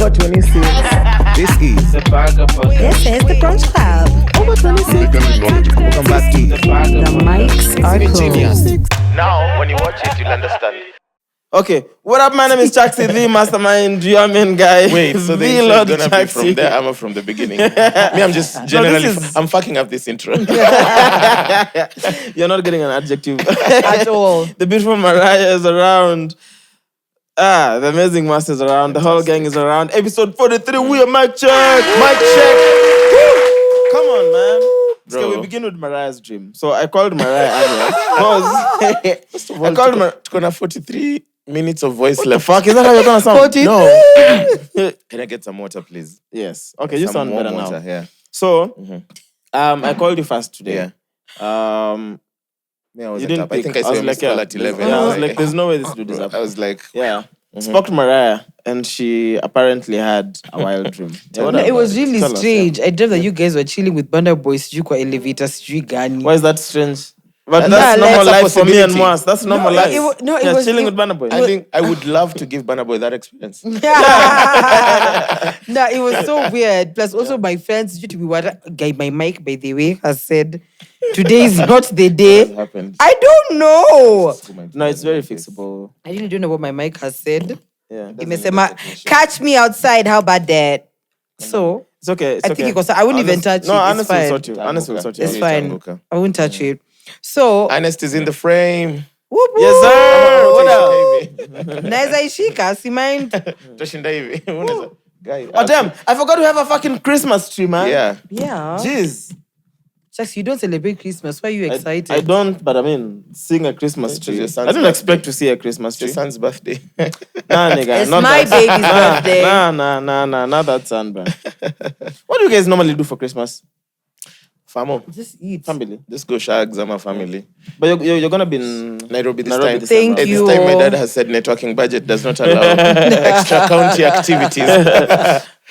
Over 26. This is the Burger Podcast. This is the Brunch Club. Over 26. welcome back to The mics are closed. Now, when you watch it, you'll understand. Okay, what up? My name is Chaxy, the mastermind, your main guy. Wait, so the intro is gonna be from there, I'm from the beginning. Me, I'm just generally, I'm fucking up this intro. You're not getting an adjective At all. The beautiful Mariah is around. The amazing Mwass is around. The whole gang is around. Episode 43, we are mic check. Mic check. Come on, man. Bro. So we begin with Mariah's dream. So I called Mariah earlier. First of all, I called Mariah. 43 minutes of voice left. Fuck, is that how you're gonna sound? No. Can I get some water, please? Yes. Okay, you Some sound warm better water, now. Yeah. So, I called you first today. Yeah. Me, I You wasn't didn't up. I pick. think I saw a missed call at 11. Yeah, I was like, there's no way this dude is up. I was like, Yeah. Spoke to Mariah, and she apparently had a wild dream. Yeah, what No, it about was really Tell us, strange. I dreamt that you guys were chilling with Banda Boys, sijui kwa elevator, sijui gani. Why is that strange? But Yeah, that's normal that's a life for me and possibility. Mwass. That's normal No, life. it was- chilling it- with Banner Boy. I think I would love to give Banner Boy that experience. No, it was so weird. Plus, also my friends, due to be what guy, my mic, by the way, has said today is not the day. What happened? I don't know. No, it's very fixable. I really don't know what my mic has said. Yeah. Imesema, catch me outside. How about that? So It's okay. It's I okay. think it was. I wouldn't even touch No, it. It's Ernest will fine. sort you. Ernest will sort you. It's Yeah, fine. Tanguka. I won't touch it. So Ernest is in the frame. whoop, Yes, whoop. sir. What up? Naweza ishika, si mind. Toshinda hivi. Unaweza- Guy, Oh, damn. I forgot we have a fucking Christmas tree, man. Yeah. Yeah. Jeez. Chucks, you don't celebrate Christmas. Why are you excited? I don't, but I mean, seeing a Christmas It was tree. your son's I didn't birthday. expect to see a Christmas It's your tree. son's birthday. Nah, nigga. It's not my that. baby's birthday. Nah, not that son, bro. What do you guys normally do for Christmas? Famo. Just eat. Family. Just go Shags, I'm a family. But you're gonna be in Nairobi this Nairobi time. this Thank Hey, you. This time my dad has said networking budget does not allow extra county activities.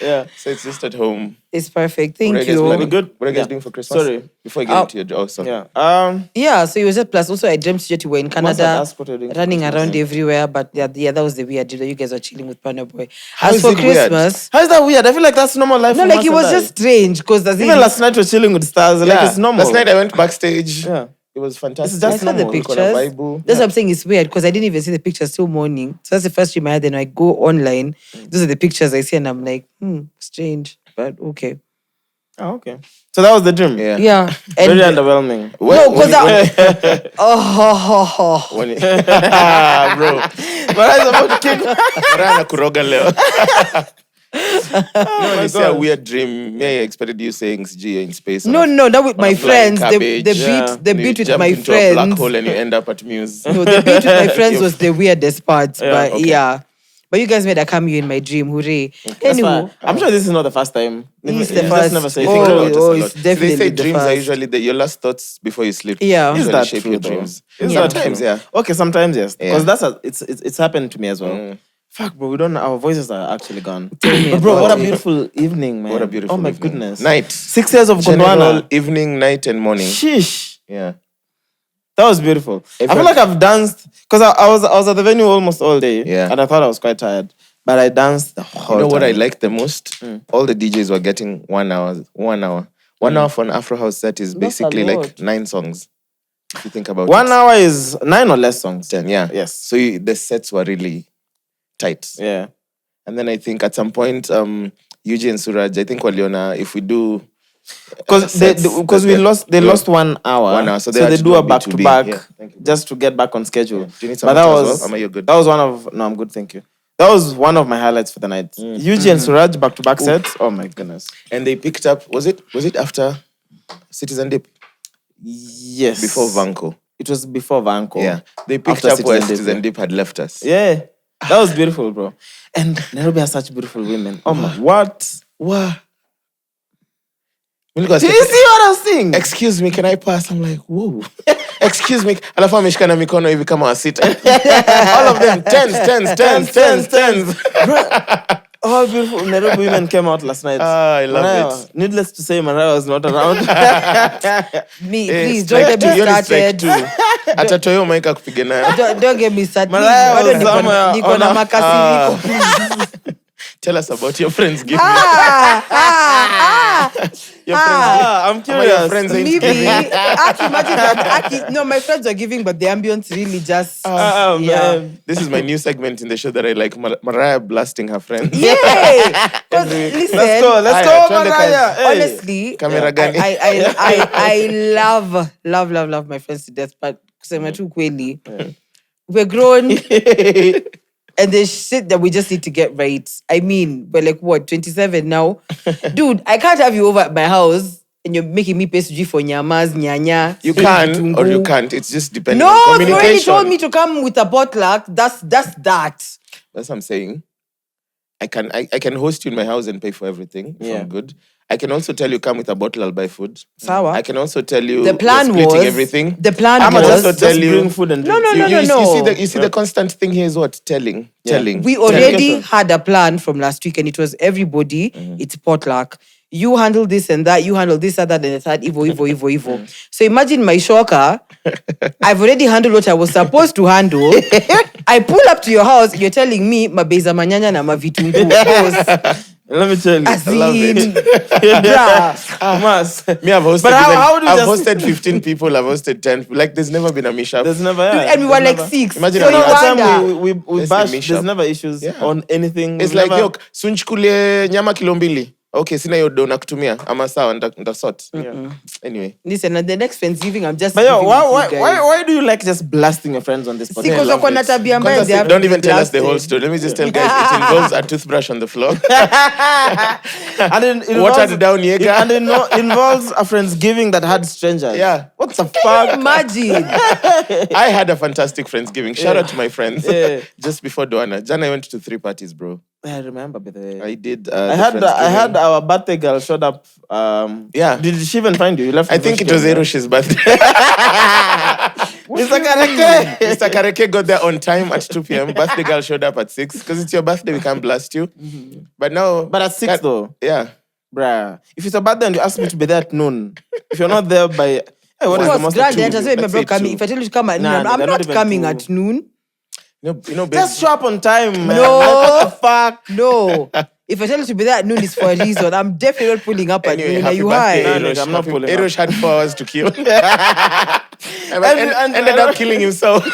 Yeah. So it's just at home. It's perfect. What are Thank you guys you. planning? Good. What are you guys Yeah. doing for Christmas? Sorry. Before I get into your so. Yeah. Yeah, so it was just plus. Also, I dreamt that you were in Must Canada, have asked what you're doing for running Christmas. around everywhere. But yeah, that was the weird deal that you guys were chilling with Panda Boy. How As is for it weird? Christmas, How is that weird? I feel like that's normal life. no, for like Mwass it and was I. just strange because Even last night we're chilling with stars. Like Yeah. it's normal. Last night I went backstage. Yeah. It was fantastic. It's just I saw the normal. We got a pictures. vibe. That's what I'm saying. It's weird because I didn't even see the pictures till morning. So that's the first dream I had. Then I go online. Those are the pictures I see, and I'm like, strange, but okay. Oh, okay. So that was the dream. Yeah. Yeah, Very and underwhelming. no, because When it, bro. But I was about to kick. Rana kuroga leo. my You see a God. weird dream. Yeah, I expected you saying G in space. no, that with on a my flying friends. The cabbage. Yeah. beat You with jump my into a black friends. hole and you end up at Muse. No, the beat with my friends was the weirdest part. Yeah, But okay. yeah. But you guys made a cameo in my dream. Hooray. That's Anyway. fine. I'm sure this is not the first time. It's You the just first. never say You think it. about it a lot. it's definitely They say the dreams are first. usually your last thoughts before you sleep. Yeah. Is Usually that shape true, your though? dreams. Is that Sometimes, true? yeah. Okay, sometimes yes. Yeah. Because it's happened to me as well. Fuck, bro, we don't know. Our voices are actually gone. me But bro, about what a it. beautiful evening, man. What a beautiful Oh my evening. goodness. Night. 6 years of General, Gondwana. evening, night, and morning. Sheesh. Yeah. That was beautiful. I Everyone- feel like I've danced because I was at the venue almost all day. Yeah. And I thought I was quite tired. But I danced the whole You know what I time. like the most? All the DJs were getting 1 hour. 1 hour. 1 hour for an Afro house set is basically lot. like 9 songs. If you think about 1 it. hour is 9 or less songs. 10, yeah. Yes. So the sets were really tight. Yeah. And then I think at some point, Yuji and Suraj, I think waliona, if we do... Because they lost 1 hour. 1 hour, so they So had they to do do a a back to B2B. back Yeah, thank you. just to get back on schedule. Do you need some But that water as was well? Am I good? That was one of no, I'm good, thank you. That was one of my highlights for the night. Yuji and Suraj back to back sets. Oh my goodness. And they picked up, was it after Citizen Dip? Yes. Before Vanco. It was before Vanco. Yeah. They picked After up where Citizen Dip. Citizen Dip had left us. Yeah. That was beautiful, bro. And Nairobi has such beautiful women. Oh my, what? Wow. Do you see what I'm saying? Excuse me, can I pass? I'm like, whoa. Excuse me. Alafu ameshika na mikono hivi kama wasita. All of them, tens. All beautiful Nairobi women came out last night. I love Mariah, it. Needless to say, Mariah was not around. Please, don't get me started. Atatoyo maika kupiga nayo. Don't get me started. Mariah Bado was somewhere niko na on a- makasiriko. Tell us about your friends giving. Your I'm friends. Your curious. friends ain't Maybe. giving. Imagine that. No, my friends are giving, but the ambience really just. Oh, yeah. man. This is my new segment in the show that I like. Mariah blasting her friends. Yay! 'Cause listen, Let's go, Aya, twende Mariah. kazi. Hey. honestly, Camera gani? I love my friends to death, but kusema tu kweli, we're grown. And there's shit that we just need to get right. I mean, we're like, what, 27 now? Dude, I can't have you over at my house and you're making me pay suji for nyamas, nyanya. You sweet can kitungu. or you can't. It's just depending No, on you communication. already told me to come with a potluck. That's that. That's what I'm saying. I can host you in my house and pay for everything. If Yeah. I'm good. I can also tell you come with a bottle, I'll buy food. Sawa. I can also tell you The plan we're splitting was everything. The plan I'ma was just tell you- bring food and No, drinks. no, You no. see the constant thing here is what? Telling. We already had a plan from last week, and it was everybody. It's potluck. You handle this and that. You handle this, that, and the third. Evo. So imagine my shocker. I've already handled what I was supposed to handle. I pull up to your house. You're telling me mabeza manyanya na mavitungu. Let me tell you. As love in, it. bruh. Mas. Me, I've hosted. But how do you I've just- hosted 15 people. I've hosted 10. Like, there's never been a mishap. There's never. And we were like 6. Imagine so how no you- Every wonder. time we Let's bash, say mishap. there's never issues Yeah. on anything. It's We've like, never- yo, sunchukule nyama kilo mbili. Okay, sina yo do nakutumia. Ama sawa, ndasort. Anyway. Listen, at the next Thanksgiving, I'm just. But yo, giving why, it to you why, guys. why do you like just blasting your friends on this podcast? Because love wako na it. tabia mbaya, Kwanza they have don't to even be tell us the whole blasted. story. Let me just tell guys, it involves a toothbrush on the floor. And it Watered down Jaeger. And it involves a Friendsgiving that had strangers. Yeah. What the fuck? Imagine. I had a fantastic Friendsgiving. Shout out to my friends. Yeah. Just before Doana. Jan, I went to 3 parties, bro. I remember, by the way. I did. I had our birthday girl showed up. Yeah. Did she even find you? You left. I think it was Erosh's birthday. Mr. Kareke. Mr. Kareke got there on time at 2 p.m. Birthday girl showed up at 6. Because it's your birthday, we can't blast you. But now. But at 6 though, Yeah. bruh. If it's a birthday and you ask me to be there at noon, if you're not there by, hey, what is Of the course, most? grand two? enters. My Let's bro say coming. two. If I tell you to come at noon, Nah, I'm they're not not even coming two. at noon. You know, babe. Just show up on time, man. No. What the fuck? No. If I tell you to be there at noon, it's for a reason. I'm definitely not pulling up at Anyway, noon. Are happy you birthday, high? No, Erosh. I'm not pulling up. Erosh had 4 hours to kill. And- ended up killing himself. Dude,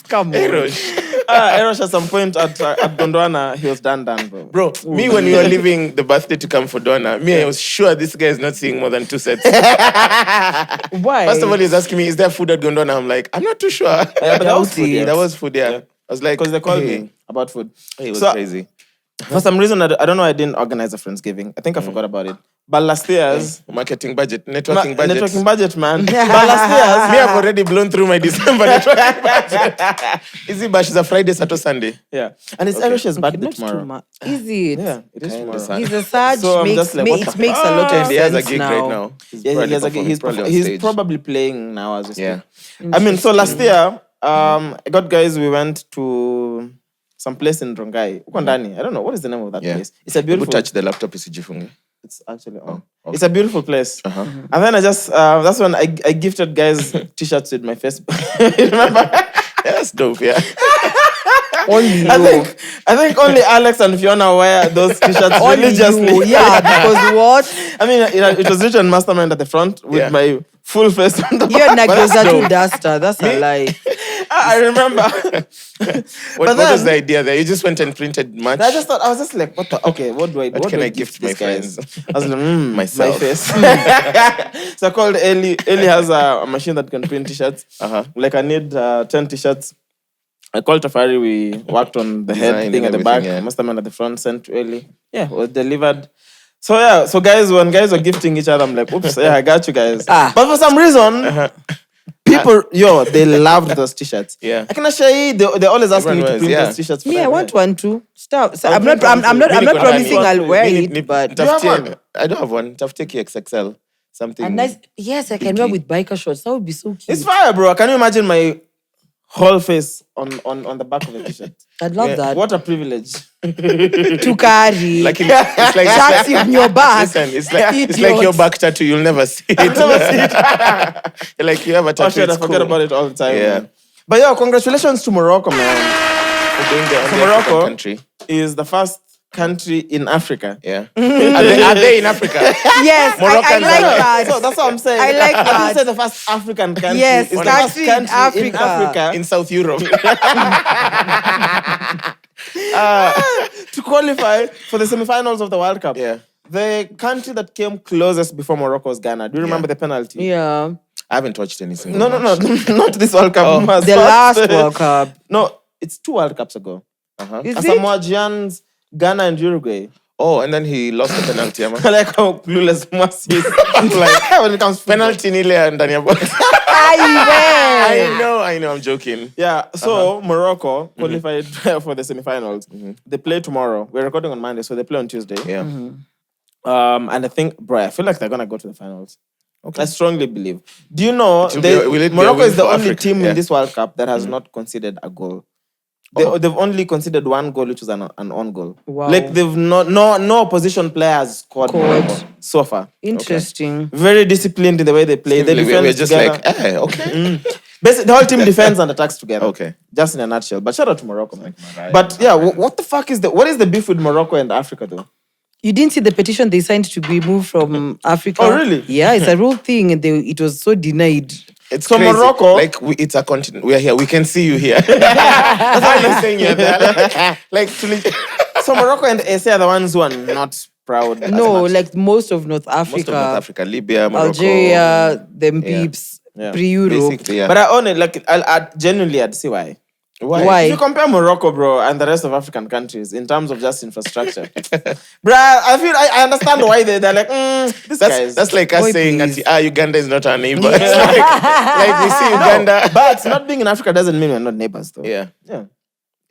come on. Erosh. Erosh at some point at Gondwana, he was done, bro. Bro, me when we were leaving the birthday to come for Donna, I was sure this guy is not seeing more than 2 sets. Why? First of all, he's asking me, is there food at Gondwana? I'm like, I'm not too sure. Yeah, but that was food, yeah. That was food, yeah. I was like, Because they called hey. me about food. It was So- crazy. For some reason, I don't know, I didn't organize a Friendsgiving. I think I forgot about it. But last year's... Marketing budget, networking budget. Networking budget, man. But last year's... Me, I've already blown through my December networking budget. Easy Bash is a Friday, Saturday, Sunday. Yeah. And it's Erosh's birthday Not too tomorrow. much. Is it? Yeah, it is Kinda tomorrow. sad. He's a Sag. So I'm makes, just like, ma- what it the makes a fuck? lot of And he has a sense gig now. right now. Yeah, probably he has a, performing, probably on he's stage. probably playing now as we speak. Yeah. I mean, so last year, I got guys, we went to some place in Rongai. Uko ndani. I don't know, what is the name of that Yeah. place? It's a Beautiful. beautiful... Touch the laptop, isijifunge. It's actually on. okay. It's a beautiful place. Uh-huh. And then I just, that's when I gifted guys t-shirts with my face. Remember? Yeah, that's dope, yeah. Only I you. think only Alex and Fiona wear those t-shirts Only religiously. you. Yeah, because what? I mean, it was written Mastermind at the front with Yeah. my full face on the You're back. Nagyoza to duster. That's a lie. I remember. What was then- the idea there? You just went and printed merch? I just thought, I was just like, what the, okay, what do I do? What can I gift my these guys? friends? I was like, Myself. my face. So I called Ellie. Ellie has a machine that can print t-shirts. Uh-huh. Like I need 10 t-shirts. I called Tafari. We worked on the head Design thing at and the back. everything, yeah. Mastermind at the front, sent to Ellie. Yeah, it was delivered. So yeah, so guys, when guys were gifting each other, I'm like, oops, yeah, I got you guys. Ah. But for some reason, people, they loved those t-shirts. Yeah. I cannot share they're always asking me to Everyone print was, yeah. those t-shirts. for Me, I them. want one too. Stop. So I'll I'm not. print one I'm for not. you. I'm not Really promising good. I'll wear Me, it, but you have one? I don't have one. Tafteki XXL. Something. a nice. Yes, I can wear with biker shorts. That would be so cute. It's fire, bro. Can you imagine my whole face on the back of a t-shirt? I'd love that. What a privilege. To carry. Like it's like Chaxy on your back. Listen, it's like your back tattoo. You'll never see it. You're like you have a Oh tattoo. shit, I it's forget cool. about it all the time. Yeah. Man. But yeah, congratulations to Morocco, man. For being the only Morocco African country. Is the first country in Africa. Yeah. Are they in Africa? Yes, I Moroccans like are- that. So that's what I'm saying. I like I that. didn't say the first African country. Yes, it's the country first in country in Africa. Africa In South Europe. to qualify for the semi-finals of the World Cup. Yeah. The country that came closest before Morocco was Ghana. Do you remember the penalty? Yeah. I haven't watched any single No, match. not this World Cup. Mwass. The last World Cup. No, it's 2 World Cups ago. Uh-huh. Is it? Asamoah Gyan's Ghana and Uruguay. Oh, and then he lost the penalty. I like how clueless Mwass is. Like, when it comes to Penalty nile and Daniel box. I I know, I'm joking. Yeah, so Morocco qualified for the semi-finals. They play tomorrow. We're recording on Monday, so they play on Tuesday. Yeah. And I think, bro, I feel like they're gonna go to the finals. Okay. I strongly believe. Do you know Will it be a Morocco win is the for only Africa? team Yeah. in this World Cup that has not conceded a goal. They've only conceded 1 goal, which was an own goal. Wow. Like they've no opposition player has scored Morocco so far. Interesting. Very disciplined in the way they play. They defend We're just together. like, okay. Basically, the whole team defends and attacks together. Okay. Just in a nutshell. But shout out to Morocco, man. But yeah, what the fuck is what is the beef with Morocco and Africa though? You didn't see the petition they signed to be moved from Africa? Oh, really? Yeah, it's a real thing, and it was so denied. It's So crazy. Morocco- like it's a continent. We are here. We can see you here. That's why you're saying you're there. Like, So Morocco and SA are the ones who are not proud. as No, much. like most of North Africa, most of North Africa, Libya, Morocco, Algeria, them peeps, Yeah. pre-Europe. basically, yeah. But I own it. Like I'd genuinely, I'd see why. Why? If you compare Morocco, bro, and the rest of African countries in terms of just infrastructure, bruh, I understand why they're like, this guys. That's like us Boy, saying please. that Uganda is not our neighbor. It's like we see Uganda. But not being in Africa doesn't mean we're not neighbors, though. Yeah. Yeah.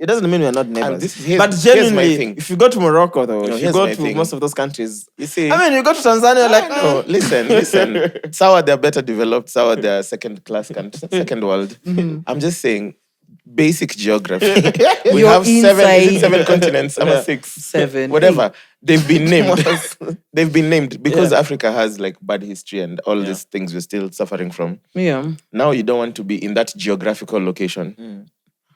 It doesn't mean we're not neighbors. here's But my genuinely, thing. if you go to Morocco, though, if you here's go my to thing. most of those countries, You see, I mean, you go to Tanzania, like, no, listen. Sour, they're better developed. Sour, they're second class country, second world. I'm just saying, basic geography. We You're have 7 inside. continents. I'm a 6. 7. Whatever. They've been named. They've been named because Africa has like bad history and all these things we're still suffering from. Yeah. Now you don't want to be in that geographical location.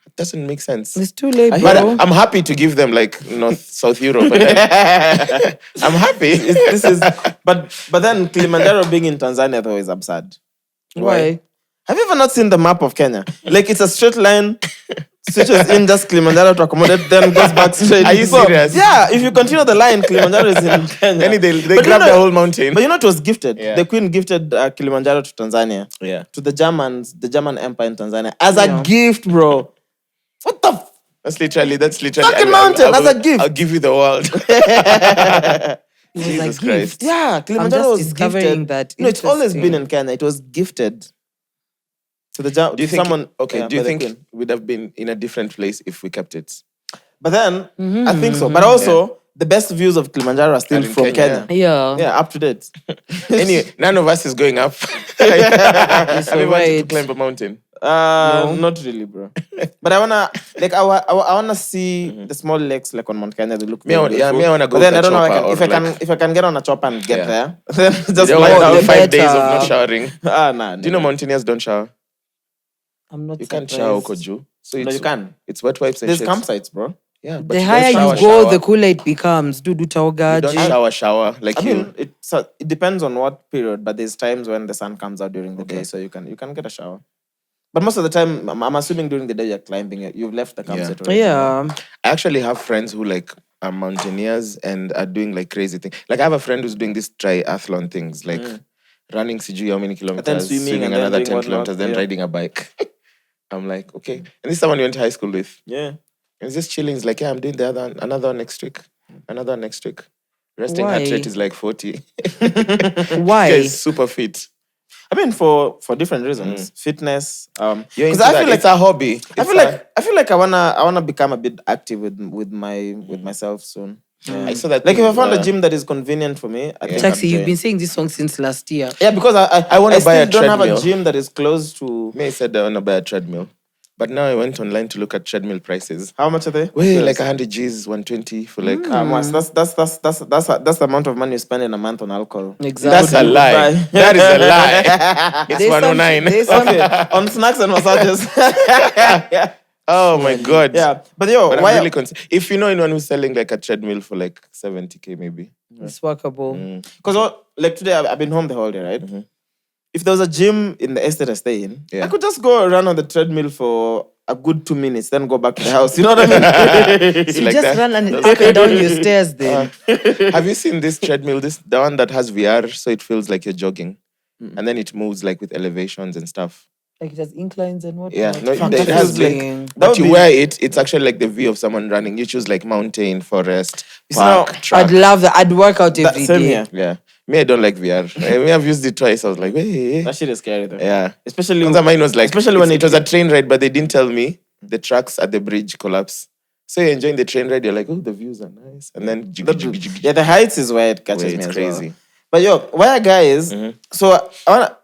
It doesn't make sense. It's too late, But bro. I'm happy to give them like South Europe. And then- I'm happy. this is, but then Kilimanjaro being in Tanzania, though, is absurd. Why? Have you ever not seen the map of Kenya? Like, it's a straight line, switches in just Kilimanjaro to accommodate, then goes back straight. Are you serious? Yeah, if you continue the line, Kilimanjaro is in Kenya. Then they But grab the whole mountain. But you know it was gifted. Yeah. The Queen gifted Kilimanjaro to Tanzania. Yeah. To the Germans, the German Empire in Tanzania. As a gift, bro. What the That's literally. Fucking mountain, as a gift. I'll give you the world. It was Jesus a gift. Christ. Yeah, Kilimanjaro just was discovering gifted. that. No, it's always been Interesting. in Kenya. It was gifted to the Do you think? someone. Okay. yeah, Do you by the think Queen. it would have been in a different place if we kept it? But then I think so. But also the best views of Kilimanjaro are still Are in from Kenya, Kenya. Yeah. Yeah, up to date. Anyway, none of us is going up. Have you wanted to right. climb a mountain? Not really, bro. But I wanna see the small lakes like on Mount Kenya. They look Me, I very want- yeah, beautiful. me, I wanna go But then with I a don't know chopper or if I can get on a chopper and get Yeah. there. Then You just don't fly want down. the 5 better. days of not showering. Nah. Do you know mountaineers don't shower? I'm not You can't surprised. shower, Koju. So No, you can. It's wet wipes and There's shit. campsites, bro. Yeah, but The you don't higher you shower. go, the cooler it becomes. Do You taogaji. don't shower. Like I you. mean, it depends on what period, but there's times when the sun comes out during the day, so you can get a shower. But most of the time, I'm assuming during the day you're climbing. You've left the campsite already. Yeah. I actually have friends who like are mountaineers and are doing like crazy things. Like I have a friend who's doing this triathlon things, like running CG how many kilometers, swimming and then another doing 10 whatnot, kilometers, then yeah. riding a bike. I'm like, okay. And this is someone you went to high school with. Yeah. And it's just chilling. It's like, yeah, I'm doing another one next week. Another one next week. Resting heart Why? rate is like 40. Why? Guys, super fit. I mean, for different reasons, fitness. You're 'Cause into I that. feel like It's a hobby. I feel like I wanna become a bit active with myself soon. I saw that. Like if thing, I found a gym that is convenient for me, I think I'd Chaxy, you've join. been saying this song since last year. Yeah, because I wanna buy still a don't have a treadmill. gym that is close to. May said I want to buy a treadmill. But now I went online to look at treadmill prices. How much are they? Wait, like 100 G's, 120 for like. Mwass, that's the amount of money you spend in a month on alcohol. Exactly. That's a lie. Goodbye. That is a lie. It's 109. Okay, on snacks and massages. Oh my God. Yeah, but yo, But why? I'm really concerned. If you know anyone who's selling like a treadmill for like 70K maybe. It's workable. Because like today, I've been home the whole day, right? If there was a gym in the estate I stay in, Yeah. I could just go run on the treadmill for a good 2 minutes, then go back to the house. You know what I mean? You Like just that? run and up and down your stairs then. Have you seen this treadmill? The one that has VR, so it feels like you're jogging. And then it moves like with elevations and stuff. Like it has inclines and whatnot. Yeah, no, Fuck, it that has feels like, like- That but would you be- wear it, it's actually like the view of someone running. You choose like mountain, forest, now, park, track. I'd love that. I'd work out every day. Same here. Yeah. Me, I don't like VR. I've used it twice. I was like, hey. That shit is scary though. Yeah. Especially Kwanza mine was like, especially when it was a train ride, but they didn't tell me the tracks at the bridge collapse. So you're enjoying the train ride, you're like, oh, the views are nice. And then, Yeah, the heights is where it catches Wait, me it's as crazy. well. But yo, why are guys? So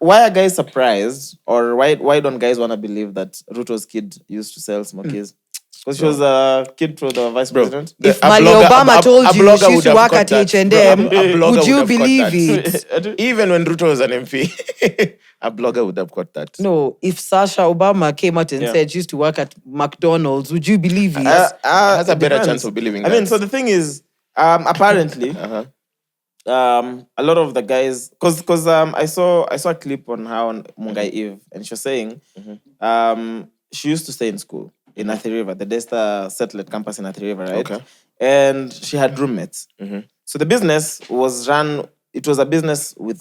why are guys surprised, or why don't guys want to believe that Ruto's kid used to sell smokies? Because she was a kid to the vice president. If A Mali blogger- Obama a told you blogger she used would to have work caught at that. H&M, A blogger would you have caught believe that. it? Even when Ruto was an MP, a blogger would have caught that. No, if Sasha Obama came out and Yeah. said she used to work at McDonald's, would you believe it? Has a It better depends. chance of believing I mean, that. so the thing is, apparently, a lot of the guys, because I saw a clip on how Mungai Eve, and she was saying, she used to stay in school in Athi River, the Desta Satellite campus in Athi River, right? Okay. And she had roommates. So the business was run. It was a business with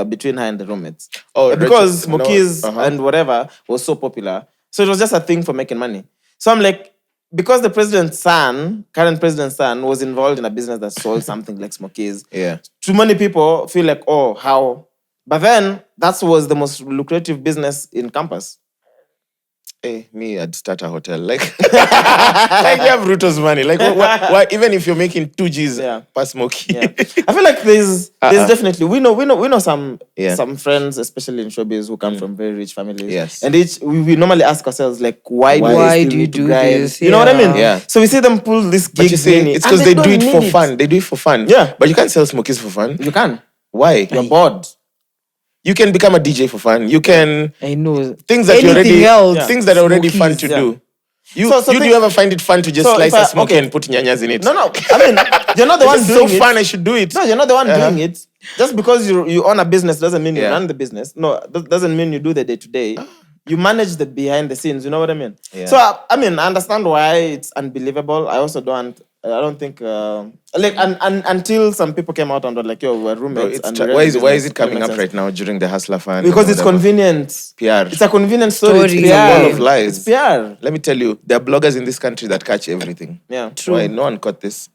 between her and the roommates. Oh, And because right. No, smokies and whatever was so popular, so it was just a thing for making money. So I'm like, because the current president's son, was involved in a business that sold something like smokies. Yeah. Too many people feel like, oh, how? But then that was the most lucrative business in campus. Hey, me, I'd start a hotel. Like, like you have Ruto's money. Like, why, even if you're making 2 G's per smoky. Yeah, I feel like there's definitely we know some friends, especially in showbiz, who come from very rich families. Yes. And we normally ask ourselves like, why Why do do you you do do grind? this? You know what I mean? Yeah. So we see them pull this gig. But you see, it's because they do it for fun. They do it for fun. Yeah. But you can't sell smokies for fun. You can. Why? You're bored. You can become a DJ for fun. You can I know. things that Anything you're already else, things that are already fun to smokies, do. You So do think- you ever find it fun to just So slice if I- a smoky okay. and put nyanyas in it? No. I mean, you're not the one It's doing so it. fun. I should do it. No, you're not the one doing it. Just because you own a business doesn't mean you Yeah. run the business. No, that doesn't mean you do the day-to-day. You manage the behind the scenes. You know what I mean? Yeah. So, I mean, I understand why it's unbelievable. I also don't think... until some people came out and were like, yo, we're Bro, roommates. it's and tra- we why ran is the why is business. it coming Makes up sense. right now during the Hustler fan? Because and it's whatever? convenient. PR. It's a convenient story. It's Story. PR. It's a wall of lies. It's PR. Let me tell you, there are bloggers in this country that catch everything. Yeah. Why? No one caught this.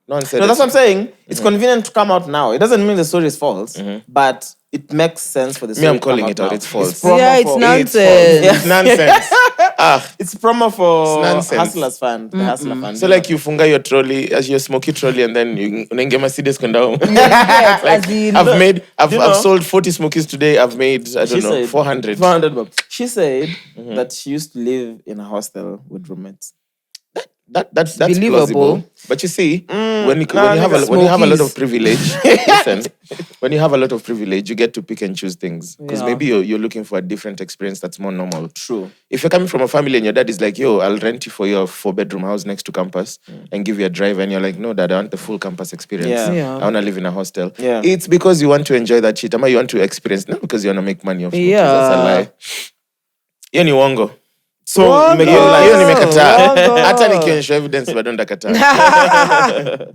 No one said No, that's what I'm it. saying. It's convenient to come out now. It doesn't mean the story is false, but it makes sense for the story I'm to come calling out it out. now. It's false. promo Yeah, it's for- nonsense. It's nonsense. It's promo for It's nonsense. Hustlers Fund. The Hustler Fund. So like you funga your trolley as your smoky trolley and then you unaingia Mercedes kwenda home. Yes, as in, I've sold 40 smokies today. I've made I don't know 400. 400 bucks. She said that she used to live in a hostel with roommates. That's believable. plausible. But you see, when you have a lot smokies. of privilege, listen, when you have a lot of privilege, you get to pick and choose things. Because Yeah. maybe you're looking for a different experience that's more normal. True. If you're coming from a family and your dad is like, yo, I'll rent you for your 4-bedroom house next to campus and give you a drive, and you're like, no, dad, I want the full campus experience. Yeah. Yeah. I want to live in a hostel. Yeah. It's because you want to enjoy that shit. Ama you want to experience, not because you want to make money off smokies. Yeah. That's a lie. Hiyo ni uongo. So, Wongo. make your life. Hiyo nimekataa. Wongo. Hata nikionyesha evidence bado ndakataa.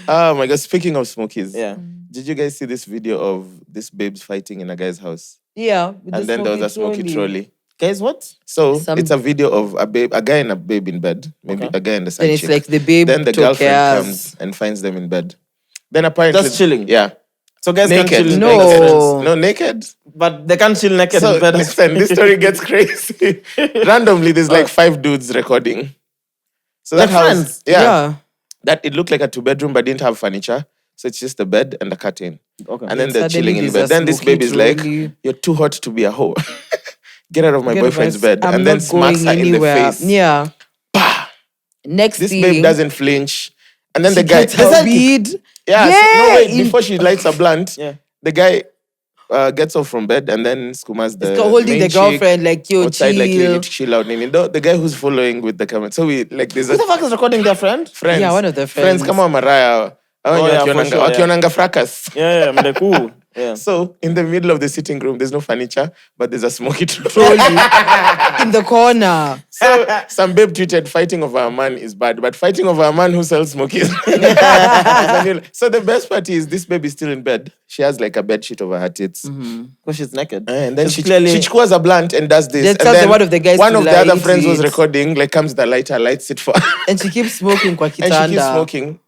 Oh my God, speaking of smokies. Yeah. Did you guys see this video of these babes fighting in a guy's house? yeah. with And the then there was a smoky trolley. Guys, what? So Some- it's a video of a guy and a babe in bed. Maybe a guy and the side Then it's chick. like the babe Then the took girlfriend cares. comes and finds them in bed. Then apparently Just chilling. Yeah. So guys Naked. can chill No. naked. No, naked. But they can't chill naked So in bed. listen, this story gets crazy. Randomly, there's like 5 dudes recording. So that Like house, friends? yeah, that it looked like a 2-bedroom but didn't have furniture. So it's just a bed and a curtain. Okay. And then they're Suddenly chilling in there's bed. a Then this smoky baby is like, trolley. you're too hot to be a hoe. Get out of my Get boyfriend's advice. bed. I'm And then not smacks her going in the anywhere. face. Yeah. Next This thing, babe doesn't flinch. And then the she guy... gets her weed. Yeah, so, no, wait, in- before she lights a blunt, Yeah. the guy gets off from bed and then skumas the holding main the chick girlfriend like, yo, outside, like, you chill. need to chill out. Nini. The guy who's following with the camera. So we like there's Who the fuck is recording their friend? friends. Yeah, one of the Friends friends. come on Mariah. Oh, yeah, for sure, Wakionanga fracas. Yeah, I'm like, ooh. Yeah. So in the middle of the sitting room, there's no furniture, but there's a smoky Trolley in the corner. So some babe tweeted, fighting over a man is bad, but fighting over a man who sells smokies. So the best part is this baby is still in bed. She has like a bed sheet over her tits. Because she's naked. And then she clearly... chews a blunt and does this. That And tells then one of the guys one to of the light other friends was it. recording, like comes the lighter, lights it for her. And she keeps smoking kwa And she keeps kitanda. smoking.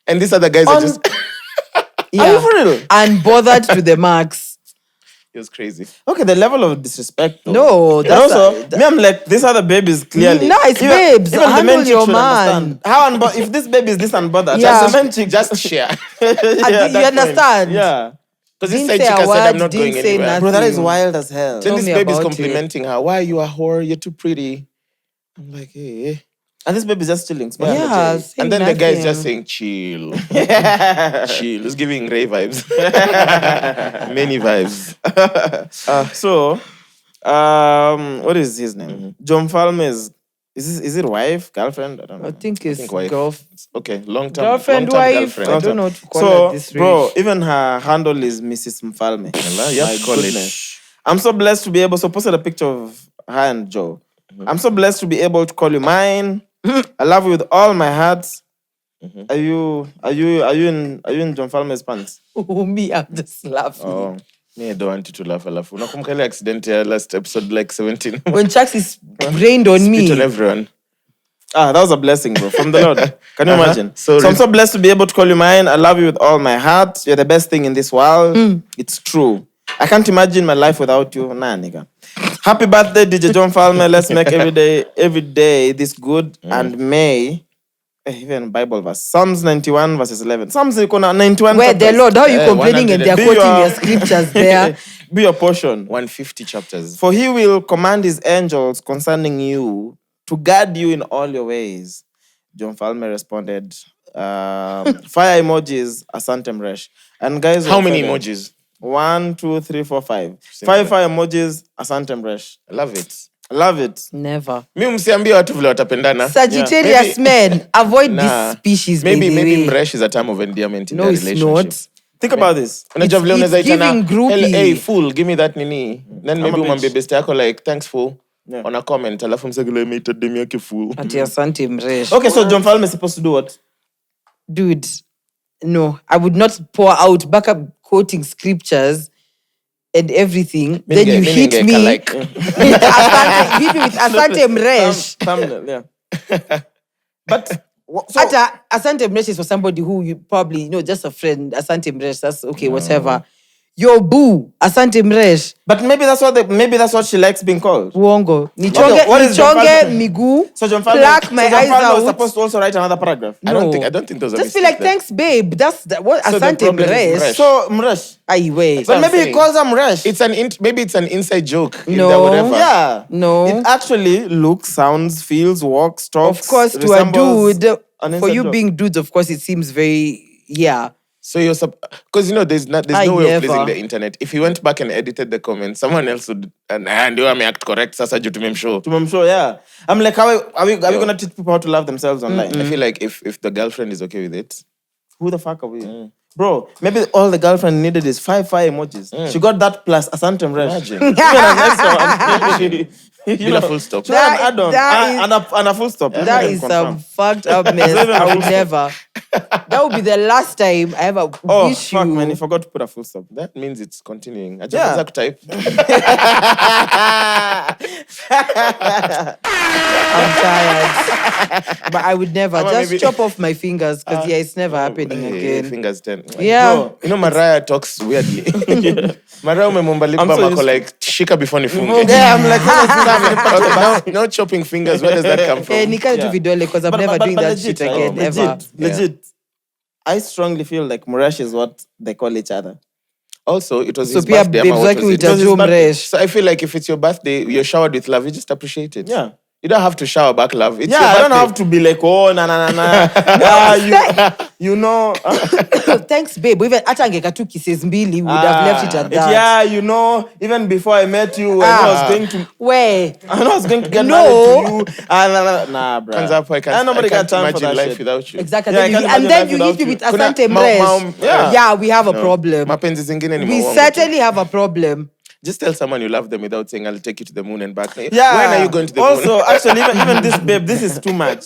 And these other guys are just... Yeah. Are you for real? Unbothered to the max. It was crazy. Okay, the level of disrespect. Though. No, And that's also, me, I'm like, these are the babies clearly. Nice babes, Even the handle men chick your should man. understand. How if this baby is this unbothered, Yeah. just the men chick Just share. yeah, you that understand? point. Yeah. Because this Didn't side say chica a said, word, I'm not didn't going say anywhere. nothing. Bro, that is wild as hell. Then Tell this me baby's about it. complimenting her. Why are you a whore? You're too pretty. I'm like, hey. And this baby's just chilling. smoking a Yeah. J. saying And then the guy is just nothing. saying, chill. Chill. He's giving Ray vibes. Many vibes. So, what is his name? John Falme's. Is it wife, girlfriend? I don't know. I think it's wife. girlfriend, Okay, long-term wife. girlfriend. I don't know what to call So, it this bro, way. even her handle is Mrs. Mfalme. You have My to call it. goodness. I'm so blessed to be able. So, posted a picture of her and Joe. I'm so blessed to be able to call you mine. I love you with all my heart. Are you in John Falme's pants? Me, I'm just laughing. Oh. Me, I don't want you to laugh. Unakumbuka ile accident ya last episode, like 17. When Chaxy rained on me. Spit on everyone. Ah, that was a blessing, bro, from the Lord. Can you imagine? So So I'm so blessed to be able to call you mine. I love you with all my heart. You're the best thing in this world. It's true. I can't imagine my life without you. Nah, nigga. Happy birthday, DJ John Falme. Let's make every day this good. And may, even Bible verse, Psalms 91 verses 11. Psalms 91 Where the chapters. Lord, how are you complaining and they're 100. quoting Be your scriptures there? Be your portion. 150 chapters. For he will command his angels concerning you to guard you in all your ways. John Falme responded, fire emojis, Asante Mresh. And guys, How many emojis? 1, 2, 3, 4, 5. Simple. 5 fire emojis, Asante Mresh. I love it. I love it. Never. Mi msiambie watu vile watapendana. Sagittarius Maybe- men, avoid Nah. this species, Maybe baby. Mresh is a term of endearment in No, their it's relationship. not. Think about this. Unajua vile unaweza it's itana, giving groupie. hey, fool, give me that nini. Then maybe a umwambie bitch. best yako like, thanks fool. Yeah. On a comment, alafu msagile meita demi yake fool. Ati asante Mresh. Okay, so John Falme is supposed to do what? Dude, no, I would not pour out backup quoting scriptures and everything. Then you hit me Like. with asante, hit me with asante Mresh. Thumbnail, yeah. But, so, Ata, asante Mresh is for somebody who you probably, just a friend. Asante Mresh, that's okay, whatever. Your boo, asante Mresh. but maybe that's what she likes being called. Uongo. Okay, what is John Nichonge Falme? miguu. So John Falme, Pluck my John eyes Falme was out. supposed to also write another paragraph. I don't think those are Just feel like, mistakes thanks, babe. That's what So the asante problem is Mresh. Mresh. So Mresh. Ay, wait. But I'm maybe he saying. calls her Mresh. Maybe it's an inside joke. in No. their whatever. Yeah. No. It actually looks, sounds, feels, walks, talks. Of course, to a resembles dude, an for inside you joke. being dudes, of course, it seems very, yeah. So you're because there's no way never. of pleasing the internet. If he went back and edited the comments, someone else would and you may act correct. Sasa juu tumemshow. I'm sure, yeah. I'm like, are we gonna teach people how to love themselves online? I feel like if the girlfriend is okay with it, Who the fuck are we? Bro, maybe all the girlfriend needed is 5 fire emojis. She got that plus Asante Mresh. imagine. Even an extra one. You With a full stop. She got an add-on that and a full stop. That is some fucked up mess. It's even a I would full stop. never. That would be the last time I ever Oh, wish fuck, you. man, he forgot to put a full stop. That means it's continuing. I Yeah. just type. I'm tired. But I would never. Ama Just maybe- chop off my fingers because it's never happening Hey, again. fingers 10. Yeah. Bro, Mariah talks weirdly. Mariah umemwomba lip I'm balm so ako used to- like shika before nifunge. Yeah, I'm like, what is No chopping fingers. Where does that come from? Nikale tu vidole because I'm never doing that shit again, ever. Legit. I strongly feel like Mresh is what they call each other. Also, it was So his Pia birthday. babes Ama, what working was with it? a his Joe birthday. Mresh. So I feel like if it's your birthday, you're showered with love, you just appreciate it. Yeah. You don't have to shower back love. It's Yeah, your I don't birthday. have to be like, oh, na. You know. Thanks, babe. Even hata angeka tu kisses mbili, we would have left it at that. Yeah, you know, even before I met you, I know I was going to. Where? I know I was going to get No. married to you. Nah, bro. Hands up, I can't time for imagine that life shit. without you. Exactly. Yeah, I can't And imagine then life you without hit me you. with Asante Kuna- Mres. yeah. Yeah, we have a problem. Mapenzi zingine ni We mauongo tu. certainly have a problem. Just tell someone you love them without saying, I'll take you to the moon and back. Yeah. When are you going to the moon? Also, actually, even this babe, this is too much.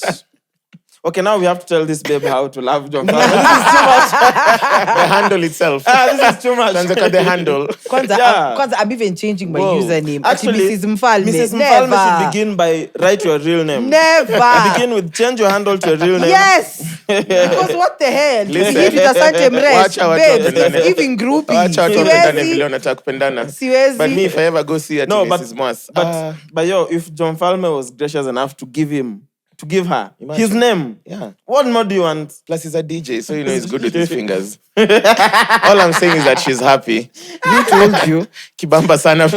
Okay, now we have to tell this babe how to love John Falme. This is too much. The handle itself. This is too much. Tuanze the handle. Kwanza, I'm even changing my Whoa. username. Actually, Mrs. Mfalme. Mrs. Never. Mfalme should begin by write your real name. Never. Begin with change your handle to your real name. Yes. Because what the hell? Listen. We hit with Asante Mres. Wacha watu Babes, wapendane. it's giving groupie. Wacha watu wapendane vile Siwezi. wanataka kupendana. Siwezi. But me, if I ever go see her to No, Mrs. Mwass, but yo, if John Falme was gracious enough to give her Imagine. his name, yeah. what more do you want? Plus, he's a DJ, so you know he's good with his fingers. All I'm saying is that she's happy. Who told you? Kibamba sana.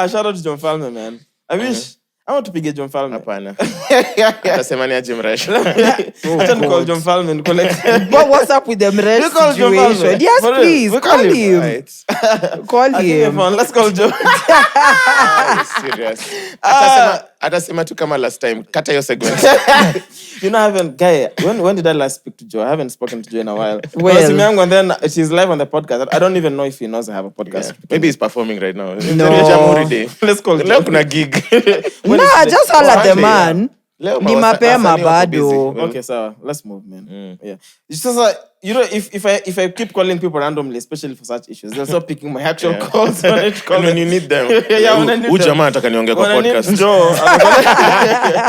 Shout out to John Falme, man. I wish I want to pick a John Falme. Hapana. Atasema ni aje mresh. I can call John Falme and collect. What's up with the Mres We call John Falme. situation? Yes, For real. please. We Call call him. him. Right. Call Give me a him. phone. Let's call John. Serious. Atasema tu kama last time. Kata your segment. You know, I haven't, guy, when did I last speak to Joe? I haven't spoken to Joe in a while. Well. And then she's live on the podcast. I don't even know if he knows I have a podcast. Maybe he's performing right now. No. Jamhuri Day. Let's call Leo Joe. kuna gig. Nah, just holler at the Monday, man. Leo Ni mawasa- mapema wasanii wako bado. busy. Okay, so let's move, man. Yeah. It's just like, you know, if I keep calling people randomly, especially for such issues, they'll stop picking my actual calls when it And calls. when you need them. Yeah, when I need Huyu them. jamaa anataka niongee kwa When I need podcast. Joe,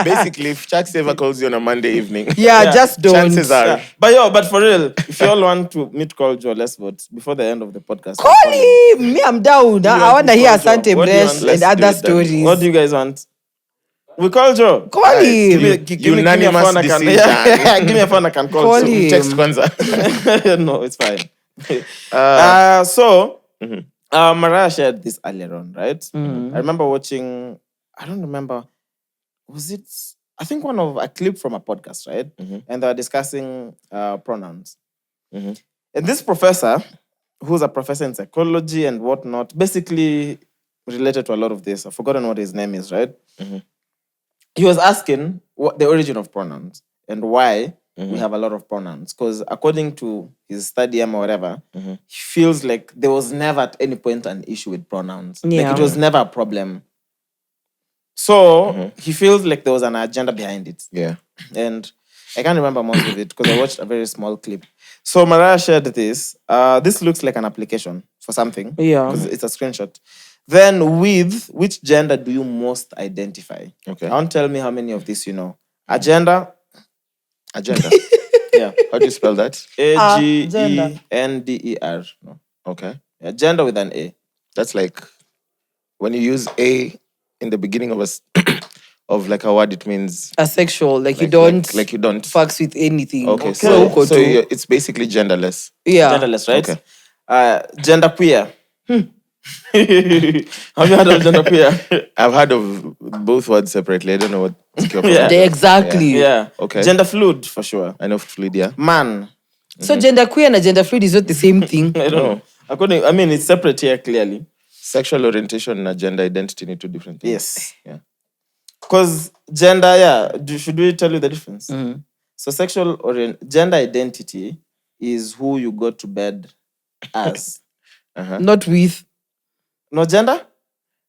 Basically, if Chaxy ever calls you on a Monday evening, Yeah, just don't. chances are. yeah. But for real, if you all want to meet call Joe, let's vote before the end of the podcast. Call him. Me, I'm down. I want to hear call Joe? Asante What do you Mres want? and Let's do other it then. stories. What do you guys want? We call Joe. Call him. Give me a Unanimous phone, I can. decision. Yeah, give me a phone, I can call. Call Joe. him. Text kwanza. No, it's fine. Mhm. Mariah shared this earlier on, right? I remember watching. I don't remember. Was it? I think a clip from a podcast, right? And they were discussing pronouns. And this professor, who's a professor in psychology and whatnot, basically related to a lot of this. I've forgotten what his name is, right? He was asking what the origin of pronouns and why we have a lot of pronouns. Because according to his study or whatever, he feels like there was never at any point an issue with pronouns. Yeah. Like it was never a problem. So he feels like there was an agenda behind it. Yeah. And I can't remember most of it because I watched a very small clip. So Mariah shared this. This looks like an application for something. Yeah. 'Cause it's a screenshot. Then with which gender do you most identify? Okay. Don't tell me how many of these you know. Agenda. Agenda. Yeah. How do you spell that? Agender. No. Okay. Yeah, gender with an A. That's like when you use a in the beginning of of like a word, it means Asexual. Like you like- don't like you don't. fucks with anything. Okay. So, So it's basically genderless. yeah. Genderless, right? Okay. Genderqueer. Have you heard of genderqueer? I've heard of both words separately. I don't know what. Yeah. Exactly. Yeah. Okay. Gender fluid for sure. I know fluid, yeah. Man. So gender queer and gender fluid is not the same thing. I don't know. I mean, it's separate here clearly. Sexual orientation and gender identity need two different things. Yes. Yeah. Because gender, yeah. Should we tell you the difference? So gender identity is who you go to bed as. Not with. No gender?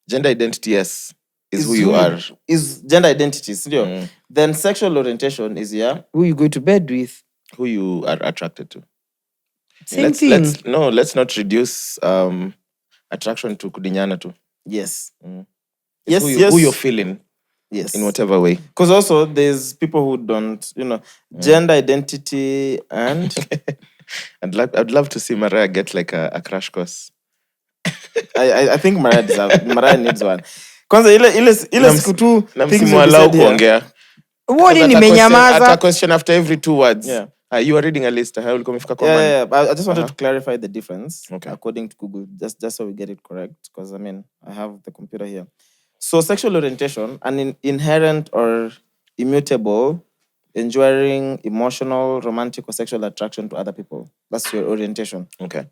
Gender identity, yes, is who you are. Is gender identity. Still. Then sexual orientation is, yeah. Who you go to bed with. Who you are attracted to. Same thing. Let's not reduce attraction to kudinyana too. Yes. It's who you're feeling Yes. in whatever way. Because also there's people who don't, gender identity and I'd love to see Mariah get like a crash course. I think Mariah needs one. Kwanza ile siku tu Na things msimu will be allow said here. kuongea. Wodi Ata nimenyamaza. question after every 2 words. Yeah. You were reading a list. How will come if Yeah. But I just wanted to clarify the difference according to Google, just so we get it correct. Because I mean, I have the computer here. So sexual orientation, an inherent or immutable, enduring, emotional, romantic, or sexual attraction to other people. That's your orientation. Okay.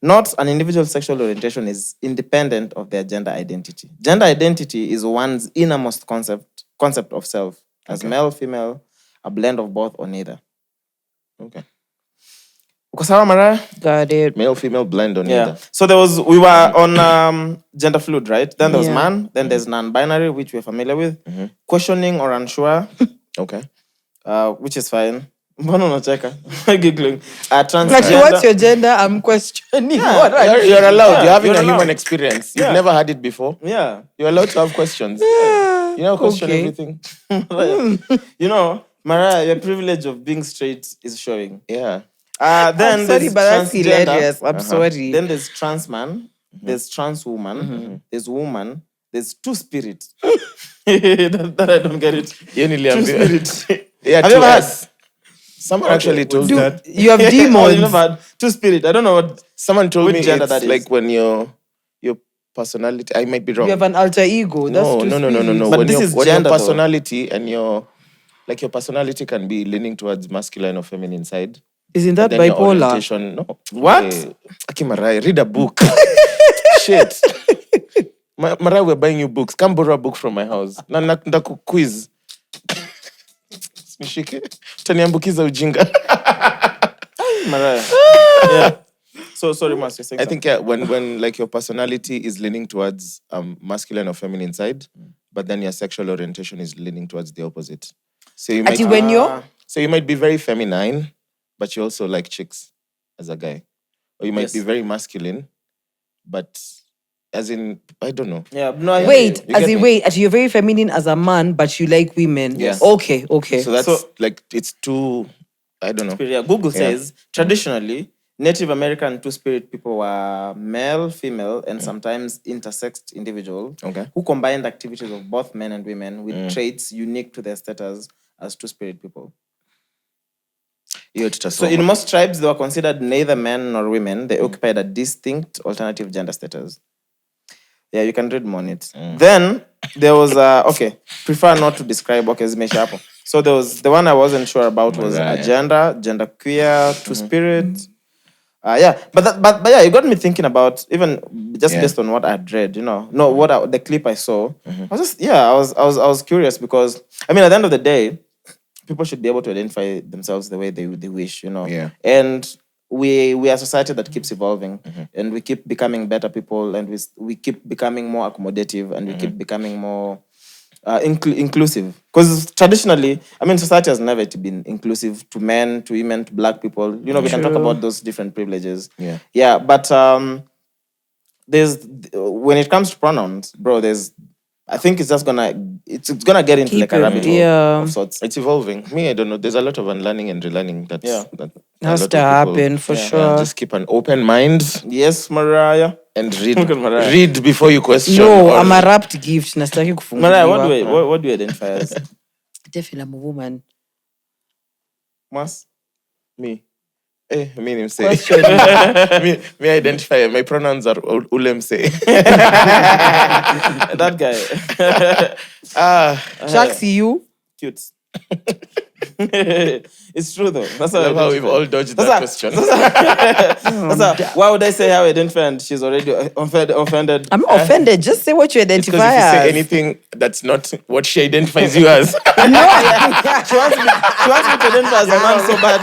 Not an individual's sexual orientation is independent of their gender identity. Gender identity is one's innermost concept of self, as male, female, a blend of both, or neither. Okay. Ukosawa, Mariah? Got it. Male, female, blend or neither. So we were on gender fluid, right? Then there was man. Then there's non-binary, which we're familiar with. Questioning or unsure. Okay. Which is fine. Mbona unacheka? Giggling. Transgender. Like, what's your gender? I'm questioning. You're allowed. You're having you're a human allowed. experience. You've never had it before. Yeah. You're allowed to have questions. You know, question everything. You know, Mariah, your privilege of being straight is showing. Yeah. Then I'm sorry, there's but that's transgender. hilarious. I'm sorry. Then there's trans man. There's trans woman. There's woman. There's two spirit. that I don't get it. Two spirit. Yeah, Have you ever had? Someone actually told me that. You have Oh, demons. you never had two spirit. I don't know what. Someone told Which me gender it's that is? like when your personality. I might be wrong. You have an alter ego. That's No. But When this your is gender, though. personality and your personality can be leaning towards masculine or feminine side. Isn't that Then your bipolar? orientation, no. What? Aki Mariah, read a book. Shit. Mariah, we're buying you books. Come borrow a book from my house. Ndaku quiz. Nishike. Taniambukiza ujinga. Mariah. Yeah. So sorry, Mas. I think when like your personality is leaning towards masculine or feminine side, but then your sexual orientation is leaning towards the opposite. So you might you might be very feminine, but you also like chicks as a guy. Or you might be very masculine, but as in, I don't know. Yeah, no. You're very feminine as a man, but you like women. Yes. Okay. So that's like, it's too, I don't know. Yeah, Google says traditionally Native American two-spirit people were male, female, and sometimes intersexed individuals who combined activities of both men and women with traits unique to their status as two-spirit people. So in most tribes, they were considered neither men nor women. They occupied a distinct alternative gender status. Yeah, you can read more on it. Then there was prefer not to describe. Zimeisha hapo. So there was the one I wasn't sure about was gender queer, two-spirit. But yeah, it got me thinking about even just based on what I had read, the clip I saw. I was curious because I mean at the end of the day, people should be able to identify themselves the way they wish, And we are a society that keeps evolving, and we keep becoming better people, and we keep becoming more accommodative, and we keep becoming more inclusive. Because traditionally, I mean, society has never been inclusive to men, to women, to black people. We can talk about those different privileges. Yeah. But there's when it comes to pronouns, bro. I think it's just gonna get into like a rabbit hole of sorts. It's evolving. Me, I don't know. There's a lot of unlearning and relearning that has to happen for sure. Just keep an open mind. Yes, Mariah. And read before you question. No, I'm a wrapped gift. Nastaki kufunguliwa. Mariah, what do you identify as? Definitely I'm a woman. Mas? Me. Me say. me identify. My pronouns are ulemse. That guy. Chaxy, you? Cute. It's true though. That's how we've all dodged that question. Why would I say how I identify and she's already offended? I'm offended. Just say what you identify because if you as. say anything that's not what she identifies you as. She wants me to identify as a man so bad.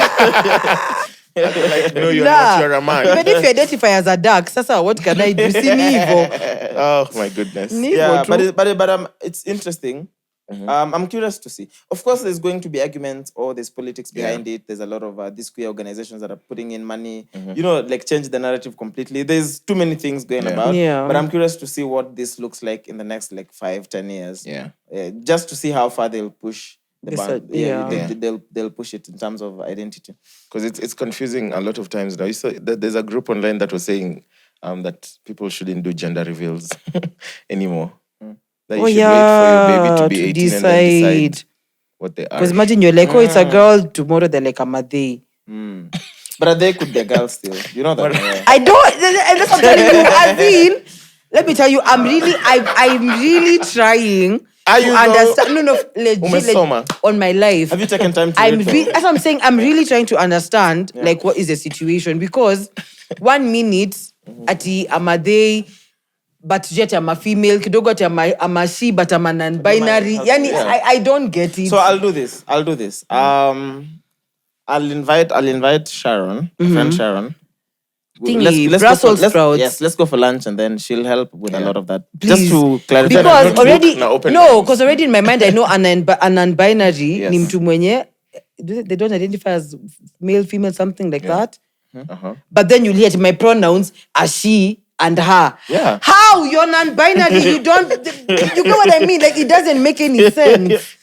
No, you're not. You're a man. Even if you identify as a dark, Sasa, what can I do? See me evil. Oh my goodness. Yeah, but it's interesting. I'm curious to see. Of course, there's going to be arguments or there's politics behind it. There's a lot of these queer organizations that are putting in money, like change the narrative completely. There's too many things going about. Yeah. But I'm curious to see what this looks like in the next 5-10 years. Yeah. Just to see how far they'll push the band. They'll push it in terms of identity. Because it's confusing a lot of times now. You saw that there's a group online that was saying that people shouldn't do gender reveals anymore. That you should wait for your baby to be 18 and then decide what they are. Because imagine you're like, it's a girl, tomorrow they're like a Madei. But they could be a girl still. You know that. I don't. And that's what I'm telling you. As in, let me tell you, I'm really trying to you understand. No, legit Umesoma. on my life. Have you taken time to read? As I'm saying, I'm really trying to understand like what is the situation, because 1 minute ati am a they, but yet I'm a female. Kidogo ati I'm a she, but I'm a non-binary. Yani, I don't get it. So I'll do this. I'll invite Sharon, friend Sharon. Brussels sprouts. Yes, let's go for lunch and then she'll help with a lot of that. Please. Just to clarify. Because already, because already in my mind I know a non-binary ni mtu mwenye they don't identify as male, female, something like that. But then you hear my pronouns are she and her. Yeah. How? You're non-binary. You get what I mean? Like, it doesn't make any sense.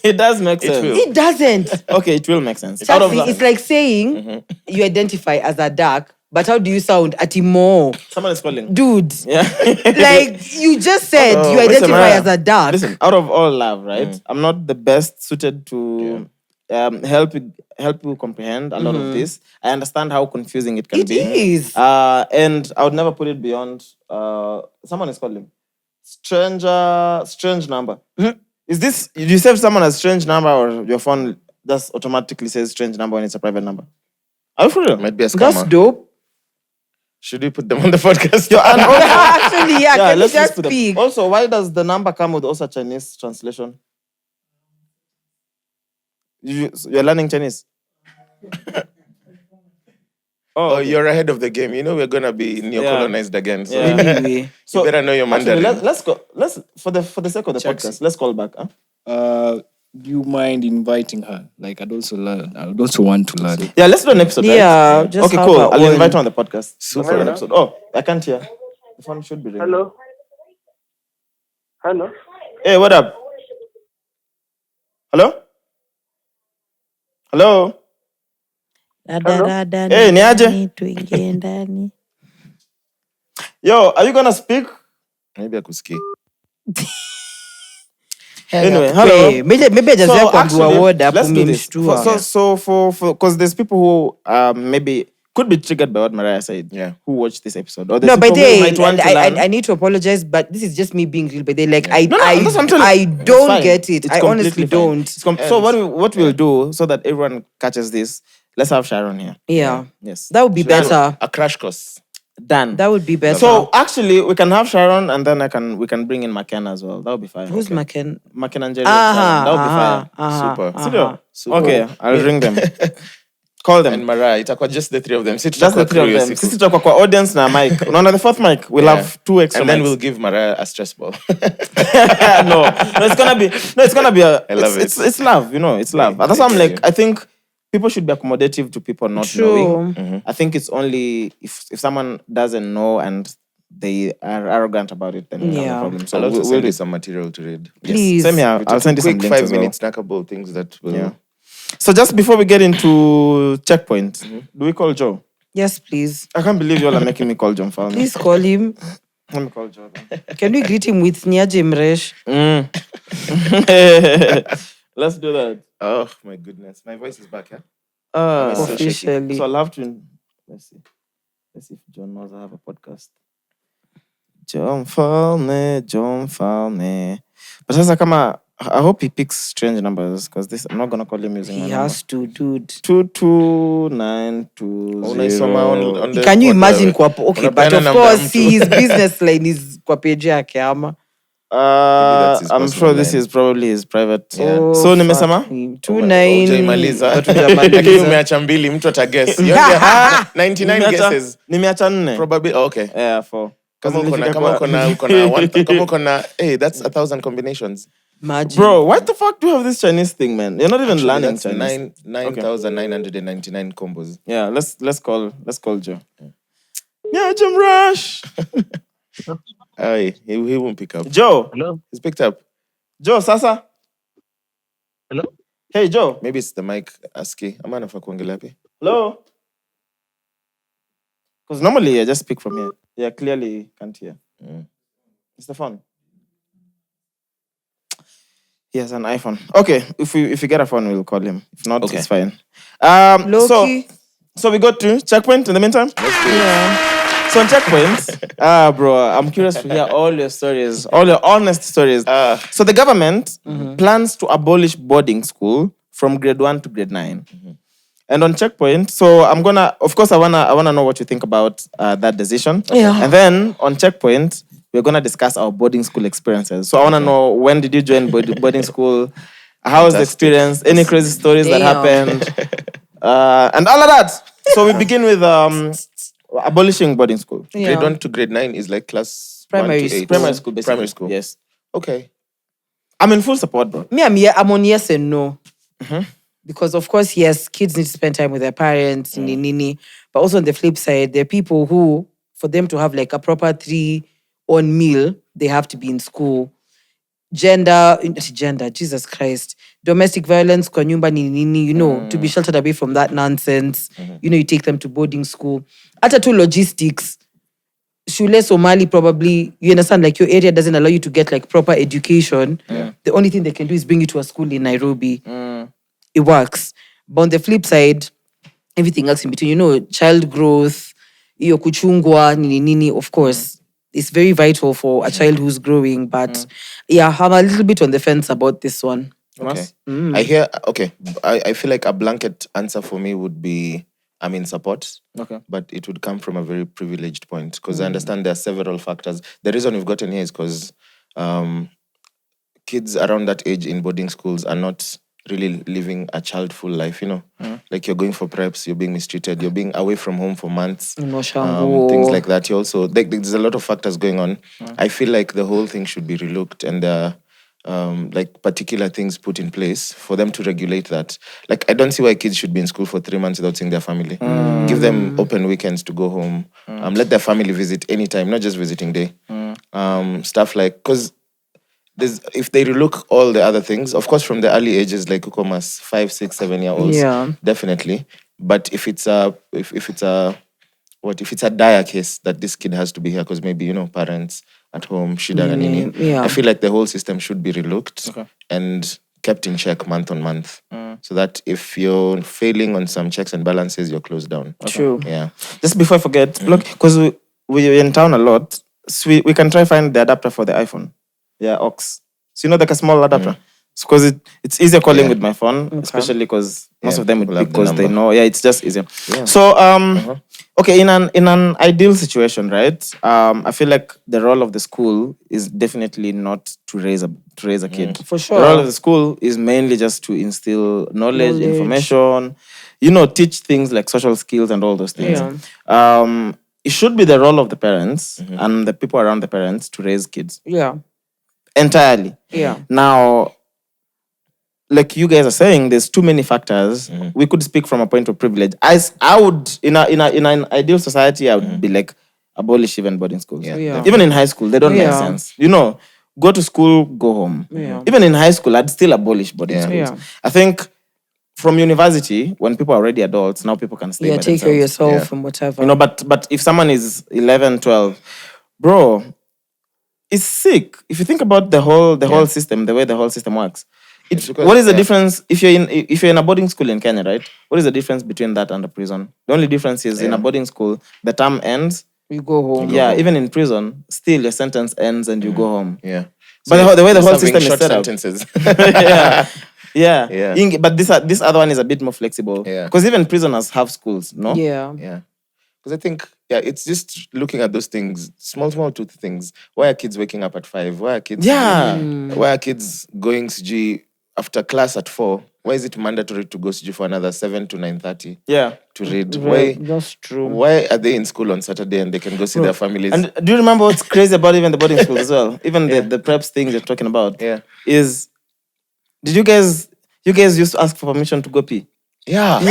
It does make sense. It doesn't. Okay, it will make sense. Chaxy, it's like saying you identify as a dark, but how do you sound? Atimo. Someone is calling. Dude. Yeah. Like, you just said you identify as a dark. Listen, out of all love, right? I'm not the best suited to help you comprehend a lot of this. I understand how confusing it can be. It is. And I would never put it beyond someone is calling. Strange number. Is this, you save someone as strange number, or your phone just automatically says strange number when it's a private number? Are you for real? Might be a scammer. That's dope. Should we put them on the podcast? And also, Actually, yeah, can you just put them. speak? Also, why does the number come with also Chinese translation? You're learning Chinese? Oh, you're ahead of the game. You know we're gonna be neo-colonized again. So Anyway. you better know your Mandarin. Actually, let's go. Let's for the sake of the podcast, let's call back. Huh? Do you mind inviting her? Like, I'd also learn. I would also want to learn. Yeah, let's do an episode. Yeah, right? just okay, have cool. her I'll on. invite her on the podcast. Super. For an episode. Oh, I can't hear. The phone should be ringing. Hello. Hello. Hey, what up? Hello? Hello? Hey, ni aje? Yo, are you gonna speak? Maybe I could ski. Anyway, hello. Maybe I just So do a word let's do this. umemshtua. So for because there's people who maybe could be triggered by what Mariah said. Yeah. Who watched this episode? Or No, there's but people who might want to learn. I need to apologize, but this is just me being real. But they like No, that's what I'm telling you. I It's don't fine. get it. It's I honestly completely fine. don't. So what we'll do so that everyone catches this, let's have Sharon here. Yeah, Yes. that would be better. A crash course. Done. That would be better. So actually, we can have Sharon, and then we can bring in McKenna as well. That would be fine. Who's McKen? McKenna and Jerry? That would be fine. Super. Studio. Super. Okay, I'll ring them. Call them. And Mariah, itakuwa just the three of them. Just the three of them. Sisi tutakuwa kwa audience na mic. Unaona the fourth mic, we'll have 2 extra And then mics. we'll give Mariah a stress ball. no, it's gonna be a. I love it's love, it's love. That's why I'm like, I think people should be accommodative to people not True. knowing. I think it's only if someone doesn't know and they are arrogant about it, then we have a problem. So I'll also we'll send do you some material to read. Please. Same here. I'll send you some quick links 5 as well. minutes snackable things that will. Yeah. So just before we get into checkpoint, do we call Joe? Yes, please. I can't believe you all are making me call John Falme. Please call him. Let me call Joe. Can we greet him with Niaje Mresh? Let's do that. Oh my goodness, my voice is back. Yeah. So Officially. I'll have to. Let's see if John knows I have a podcast. John Falme. But sasa kama, I hope he picks strange numbers because I'm not gonna call him using He my has to, dude. 22920. Can you imagine kwa okay, but unapeana of namba course mtu. his business line is kwa page yake ama. that's his I'm personal sure this line. is probably his private. Oh, So nimesema? fuck him. 29. Hujaimaliza. Hujamaliza. Lakini umeacha mbili, mtu ataguess. You only have 99 guesses. Nimeacha 4. Probably okay. Yeah, 4. Kama uko na hey, that's 1,000 combinations. Imagine. Bro, why the fuck do you have this Chinese thing, man? You're not even Actually, learning that's Chinese. 9,999 combos. Yeah, let's call Joe. Yeah, Jim Rush. Aye, he won't pick up. Joe. Hello. He's picked up. Joe, sasa. Hello. Hey, Joe. Maybe it's the mic ASCII. Ama anafaa kuongelea wapi? Hello. Because normally I just speak from here. Yeah, clearly can't hear. It's the phone. He has an iPhone. Okay, if we get a phone, we'll call him. If not, Okay. it's fine. Low-key. So we go to checkpoint in the meantime. Yeah. So on checkpoint, bro, I'm curious to hear all your stories, all your honest stories. So the government plans to abolish boarding school from grade 1 to grade 9. And on checkpoint, so I'm gonna, of course, I wanna know what you think about that decision. Yeah. And then on checkpoint, we're gonna discuss our boarding school experiences. So I wanna know, when did you join boarding school? How was the experience? Any crazy stories that happened? And all of that. So we begin with abolishing boarding school. Yeah. Grade 1 to grade 9 is like class Primary 1 to 8. school. Primary school, basically. Primary school. Yes. Okay. I'm in full support, bro. Me, I'm on yes and no. Because of course, yes, kids need to spend time with their parents, nini. But also on the flip side, there are people who, for them to have like a proper 3-on meal, they have to be in school. Gender, Jesus Christ. Domestic violence, kwa nyumba nini, you know, to be sheltered away from that nonsense. You know, you take them to boarding school. Ata tu logistics. Shule Somali probably, you understand, like your area doesn't allow you to get like proper education. The only thing they can do is bring you to a school in Nairobi. It works. But on the flip side, everything else in between, you know, child growth, iyo kuchungwa, nini, of course, it's very vital for a child who's growing. But yeah, I'm a little bit on the fence about this one. Okay. I hear, okay. I feel like a blanket answer for me would be, I'm in support. Okay. But it would come from a very privileged point, because I understand there are several factors. The reason we've gotten here is because kids around that age in boarding schools are not really living a childful life, you know. Like you're going for preps, you're being mistreated, you're being away from home for months, things like that. You also, there's a lot of factors going on. I feel like the whole thing should be relooked, and there are like particular things put in place for them to regulate that. Like, I don't see why kids should be in school for 3 months without seeing their family. Give them open weekends to go home. Let their family visit anytime, not just visiting day. Stuff like, because if they relook all the other things, of course, from the early ages, like Ukomas, 5, 6, 7 year olds, definitely. But if it's a dire case that this kid has to be here because maybe, you know, parents at home, shida na nini, I feel like the whole system should be relooked and kept in check month on month, so that if you're failing on some checks and balances, you're closed down. True. Yeah. Just before I forget, look, because we're in town a lot, so we can try find the adapter for the iPhone. Yeah, aux. So you know, like a small adapter. Because it's easier calling with my phone, especially because most of them would be because they know. Yeah, it's just easier. Yeah. So okay, in an ideal situation, right? I feel like the role of the school is definitely not to raise a kid. For sure. The role of the school is mainly just to instill knowledge, information, you know, teach things like social skills and all those things. Yeah. It should be the role of the parents and the people around the parents to raise kids. Yeah. Entirely. Yeah. Now, like you guys are saying, there's too many factors. We could speak from a point of privilege. I would, in an ideal society, I would be like, abolish even boarding schools. Yeah. Even in high school, they don't make sense. You know, go to school, go home. Yeah. Even in high school, I'd still abolish boarding schools. Yeah. I think from university, when people are already adults, now people can stay by take themselves. care of yourself and whatever. You know, but if someone is 11, 12, bro, it's sick. If you think about the whole system, the way the whole system works. What is the difference if you're in a boarding school in Kenya, right? What is the difference between that and a prison? The only difference is in a boarding school, the term ends. You go home. Even in prison, still your sentence ends and you go home. Yeah. But the way the whole system is short set up. sentences. Yeah. But this other one is a bit more flexible. Yeah. Because even prisoners have schools, no? Yeah. Yeah. Because I think, it's just looking at those things, small two things. Why are kids waking up at 5? Why are kids why are kids going CG after class at 4? Why is it mandatory to go CG for another 7 to 9:30? Yeah. To read? Right. That's true. Why are they in school on Saturday and they can go see their families? And do you remember what's crazy about even the boarding schools as well? Even the preps things you're talking about. Yeah. Is did you guys used to ask for permission to go pee? Yeah. Do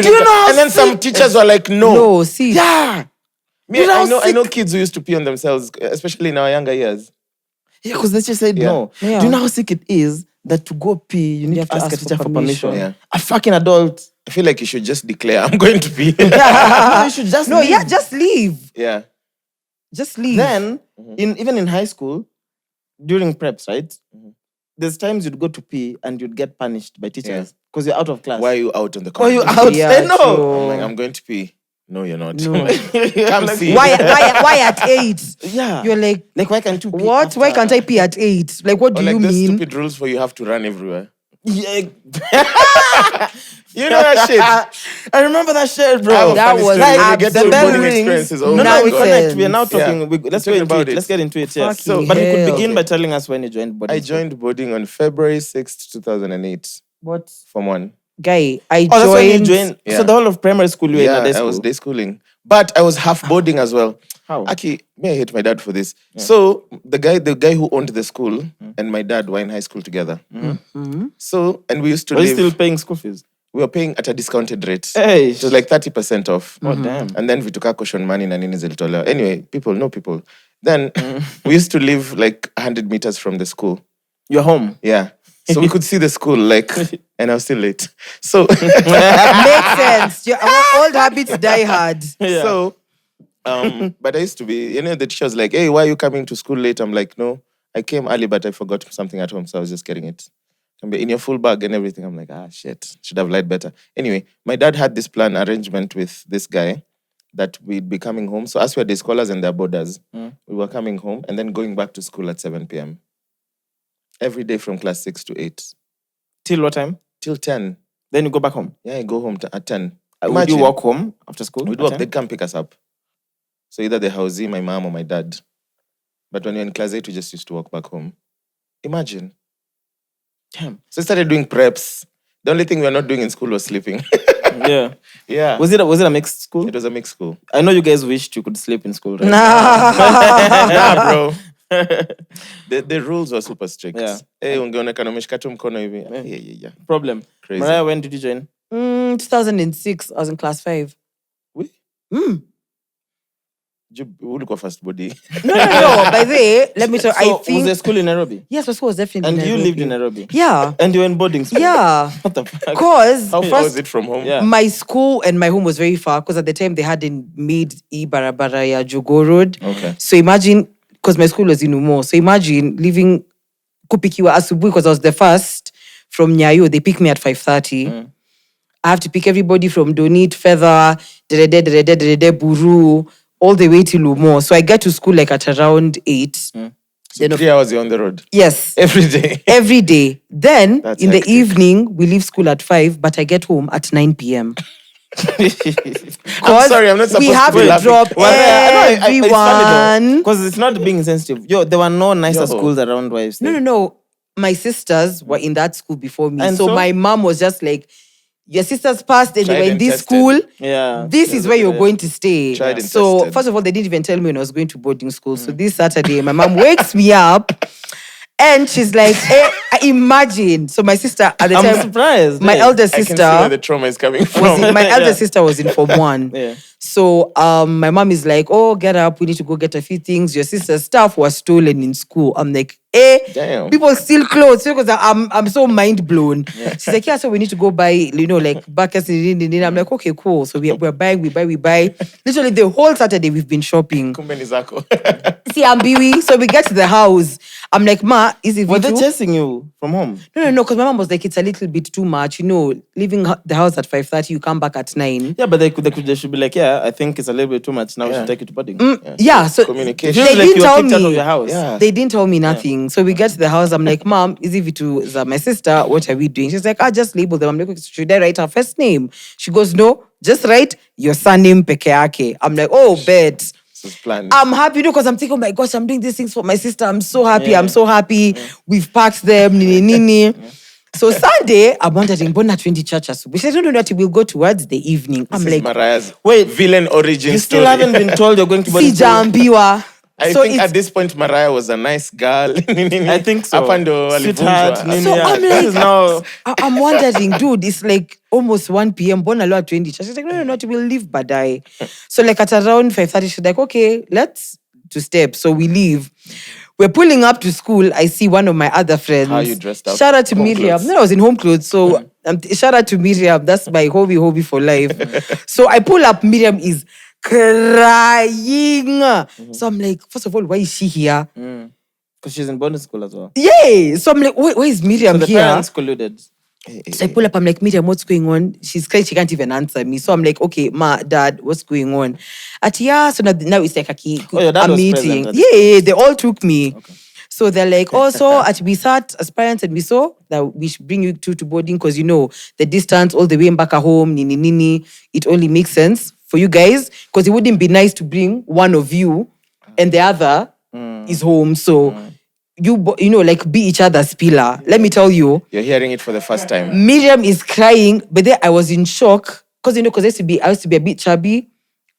you know and then some teachers were like, no. See. Yeah. I know kids who used to pee on themselves, especially in our younger years. Yeah, because they just said no. Yeah. Do you know how sick it is that to go pee, you need to ask a teacher for permission? Yeah. A fucking adult. I feel like you should just declare, I'm going to pee. You should just leave. Just leave. Yeah. Just leave. Then, even in high school, during preps, right? There's times you'd go to pee and you'd get punished by teachers because you're out of class. Why are you out on the Why are corridor? you out? Yeah, I know. true. I'm like, I'm going to pee. No, you're not. No. Come see. Why at 8? Yeah. You're like, Why can't you pee? what? after- Why can't I pee at 8? Like, what Or do like you those mean? stupid rules for you have to run everywhere. Yeah. You know that shit. I remember that shit, bro. I have a That funny was story. When you get to the bell boarding rings. experiences. No, Oh no, my we God. connect. We are now talking. Yeah. Let's go Talking into about it. it. Let's get into it. Yes. Fucking But you could hell. begin by telling us when you joined boarding. I joined boarding on February 6th, 2008. What? Form 1. Guy, I Oh, that's when you joined. joined. Yeah. So the whole of primary school you were in a day I school. was day schooling. But I was half boarding as well. How? Aki, may I hate my dad for this. So the guy who owned the school and my dad were in high school together. So, and we used to Are you live, still paying school fees? we were paying at a discounted rate. Hey. It was like 30% off. Oh, damn. And then vituka caution money na nini zilitolewa. Anyway, people. Then we used to live like 100 meters from the school. You're home. Yeah. So we could see the school like, and I was still late. So, Makes sense. Our old habits die hard. so, but I used to be, the teacher was like, hey, why are you coming to school late? I'm like, no, I came early, but I forgot something at home. So I was just getting it. In your full bag and everything. I'm like, shit, should have lied better. Anyway, my dad had this plan arrangement with this guy that we'd be coming home. So as we are day scholars and their boarders, we were coming home and then going back to school at 7 p.m. Every day from class 6 to 8. Till what time? Till 10. Then you go back home. Yeah, I go home at 10. Would you walk home after school? We'd at walk. 10? They'd come pick us up. So either the housey, my mom, or my dad. But when we were in class 8, we just used to walk back home. Imagine. Damn. So I started doing preps. The only thing we were not doing in school was sleeping. Yeah. Yeah. Was it a mixed school? It was a mixed school. I know you guys wished you could sleep in school, right? Nah, bro. The rules were super strict. Yeah. Hey, ungeonekana umeshikata mkono hivi. Yeah. Problem. Crazy. Mariah, when did you join? 2006, I was in class 5. Oui? Ulikuwa first body. No. By the way, let me tell you, So, I think... was there school in Nairobi? Yes, my school was definitely And in you Nairobi. lived in Nairobi? Yeah. And you were in boarding school? Yeah. What the fuck? Because How far was it from home? Yeah. my school and my home was very far because at the time they hadn't made Barabara ya Jogo Road. Okay. So imagine, because my school was in Umo, so imagine living kupikiwa asubuhi because I was the first from Nyayo. They picked me at 5:30. I have to pick everybody from Donit, Feather, Buru, all the way to Umo. So I get to school like at around 8. So 3 hours you're on the road. Yes. Every day. Every day. Then, That's in hectic. the evening, we leave school at 5, but I get home at 9 p.m. I'm sorry, I'm not supposed we have to be to laughing. drop everyone. Because it's not being sensitive. There were no nicer Yo. schools around where you stayed. No. My sisters were in that school before me. And So so? my mom was just like, your sisters passed and they Tried were in and this tested. school. Yeah. This is where you're going to stay. Tried and So tested. first of all, they didn't even tell me when I was going to boarding school. So this Saturday, my mom wakes me up and she's like, imagine. So my sister at the I'm time, surprised. my yeah. elder I can see where sister the trauma is coming from. my elder sister was in Form 1. Yeah. So my mom is like, oh, get up. We need to go get a few things. Your sister's stuff was stolen in school. I'm like, Damn. people steal clothes. Because I'm so mind blown. She's like, yeah, so we need to go buy, like buckets. I'm like, okay, cool. So we're buying, we buy. Literally the whole Saturday we've been shopping. Kumbe ni zako. See, I'm Biwi. So we get to the house. I'm like, Ma, is it Were they Vitu? chasing you from home? No, because my mom was like, it's a little bit too much. Leaving the house at 5:30, you come back at 9. Yeah, but they should be like, yeah, I think it's a little bit too much. Now we should take you to boarding. Yeah, so Communication. Feels they like didn't you were tell kicked out of me. your house. Yeah. They didn't tell me nothing. So we get to the house. I'm like, Mom, is it to my sister? What are we doing? She's like, I just label them. I'm like, should I write her first name? She goes, no, just write your surname pekeake. I'm like, oh, bet. This is planned. I'm happy because I'm thinking, oh my gosh, I'm doing these things for my sister. I'm so happy. I'm so happy. We've packed them. Nini. So Sunday, I'm wondering, Bona 20 churches. She said, no, we'll go towards the evening. I'm This is like, Mariah's Wait, villain origin You still story. haven't been told you're going to boarding school? Sijambiwa. I So think it's- at this point Mariah was a nice girl. I think so. Hapa ndo Sweetheart, alivunjwa. nini, So yeah. I'm This like, is now... I'm wondering, dude, it's like almost 1 p.m. Bona loa 20. She's like, no, we'll leave badai. So like at around 5:30, she's like, okay, let's to step. So we leave. We're pulling up to school. I see one of my other friends. How you dressed up? Shout out to Home Miriam. clothes. No, I was in home clothes. So shout out to Miriam. That's my hobby for life. So I pull up. Miriam is crying. So I'm like, first of all, why is she here? Because she's in boarding school as well. Yeah. So I'm like, where is Miriam So the here? parents colluded. So I pull up, I'm like, Miriam, what's going on? She's crying, she can't even answer me. So I'm like, okay, ma, dad, what's going on? So now it's like your dad a was meeting. present at Yeah, they all took me. Okay. So they're like, also, we sat as parents and we saw that we should bring you two to boarding because, the distance all the way back at home, nini, it only makes sense for you guys because it wouldn't be nice to bring one of you and the other is home. So... like be each other's pillar. Let me tell you. You're hearing it for the first time. Miriam is crying, but then I was in shock because I used to be a bit chubby.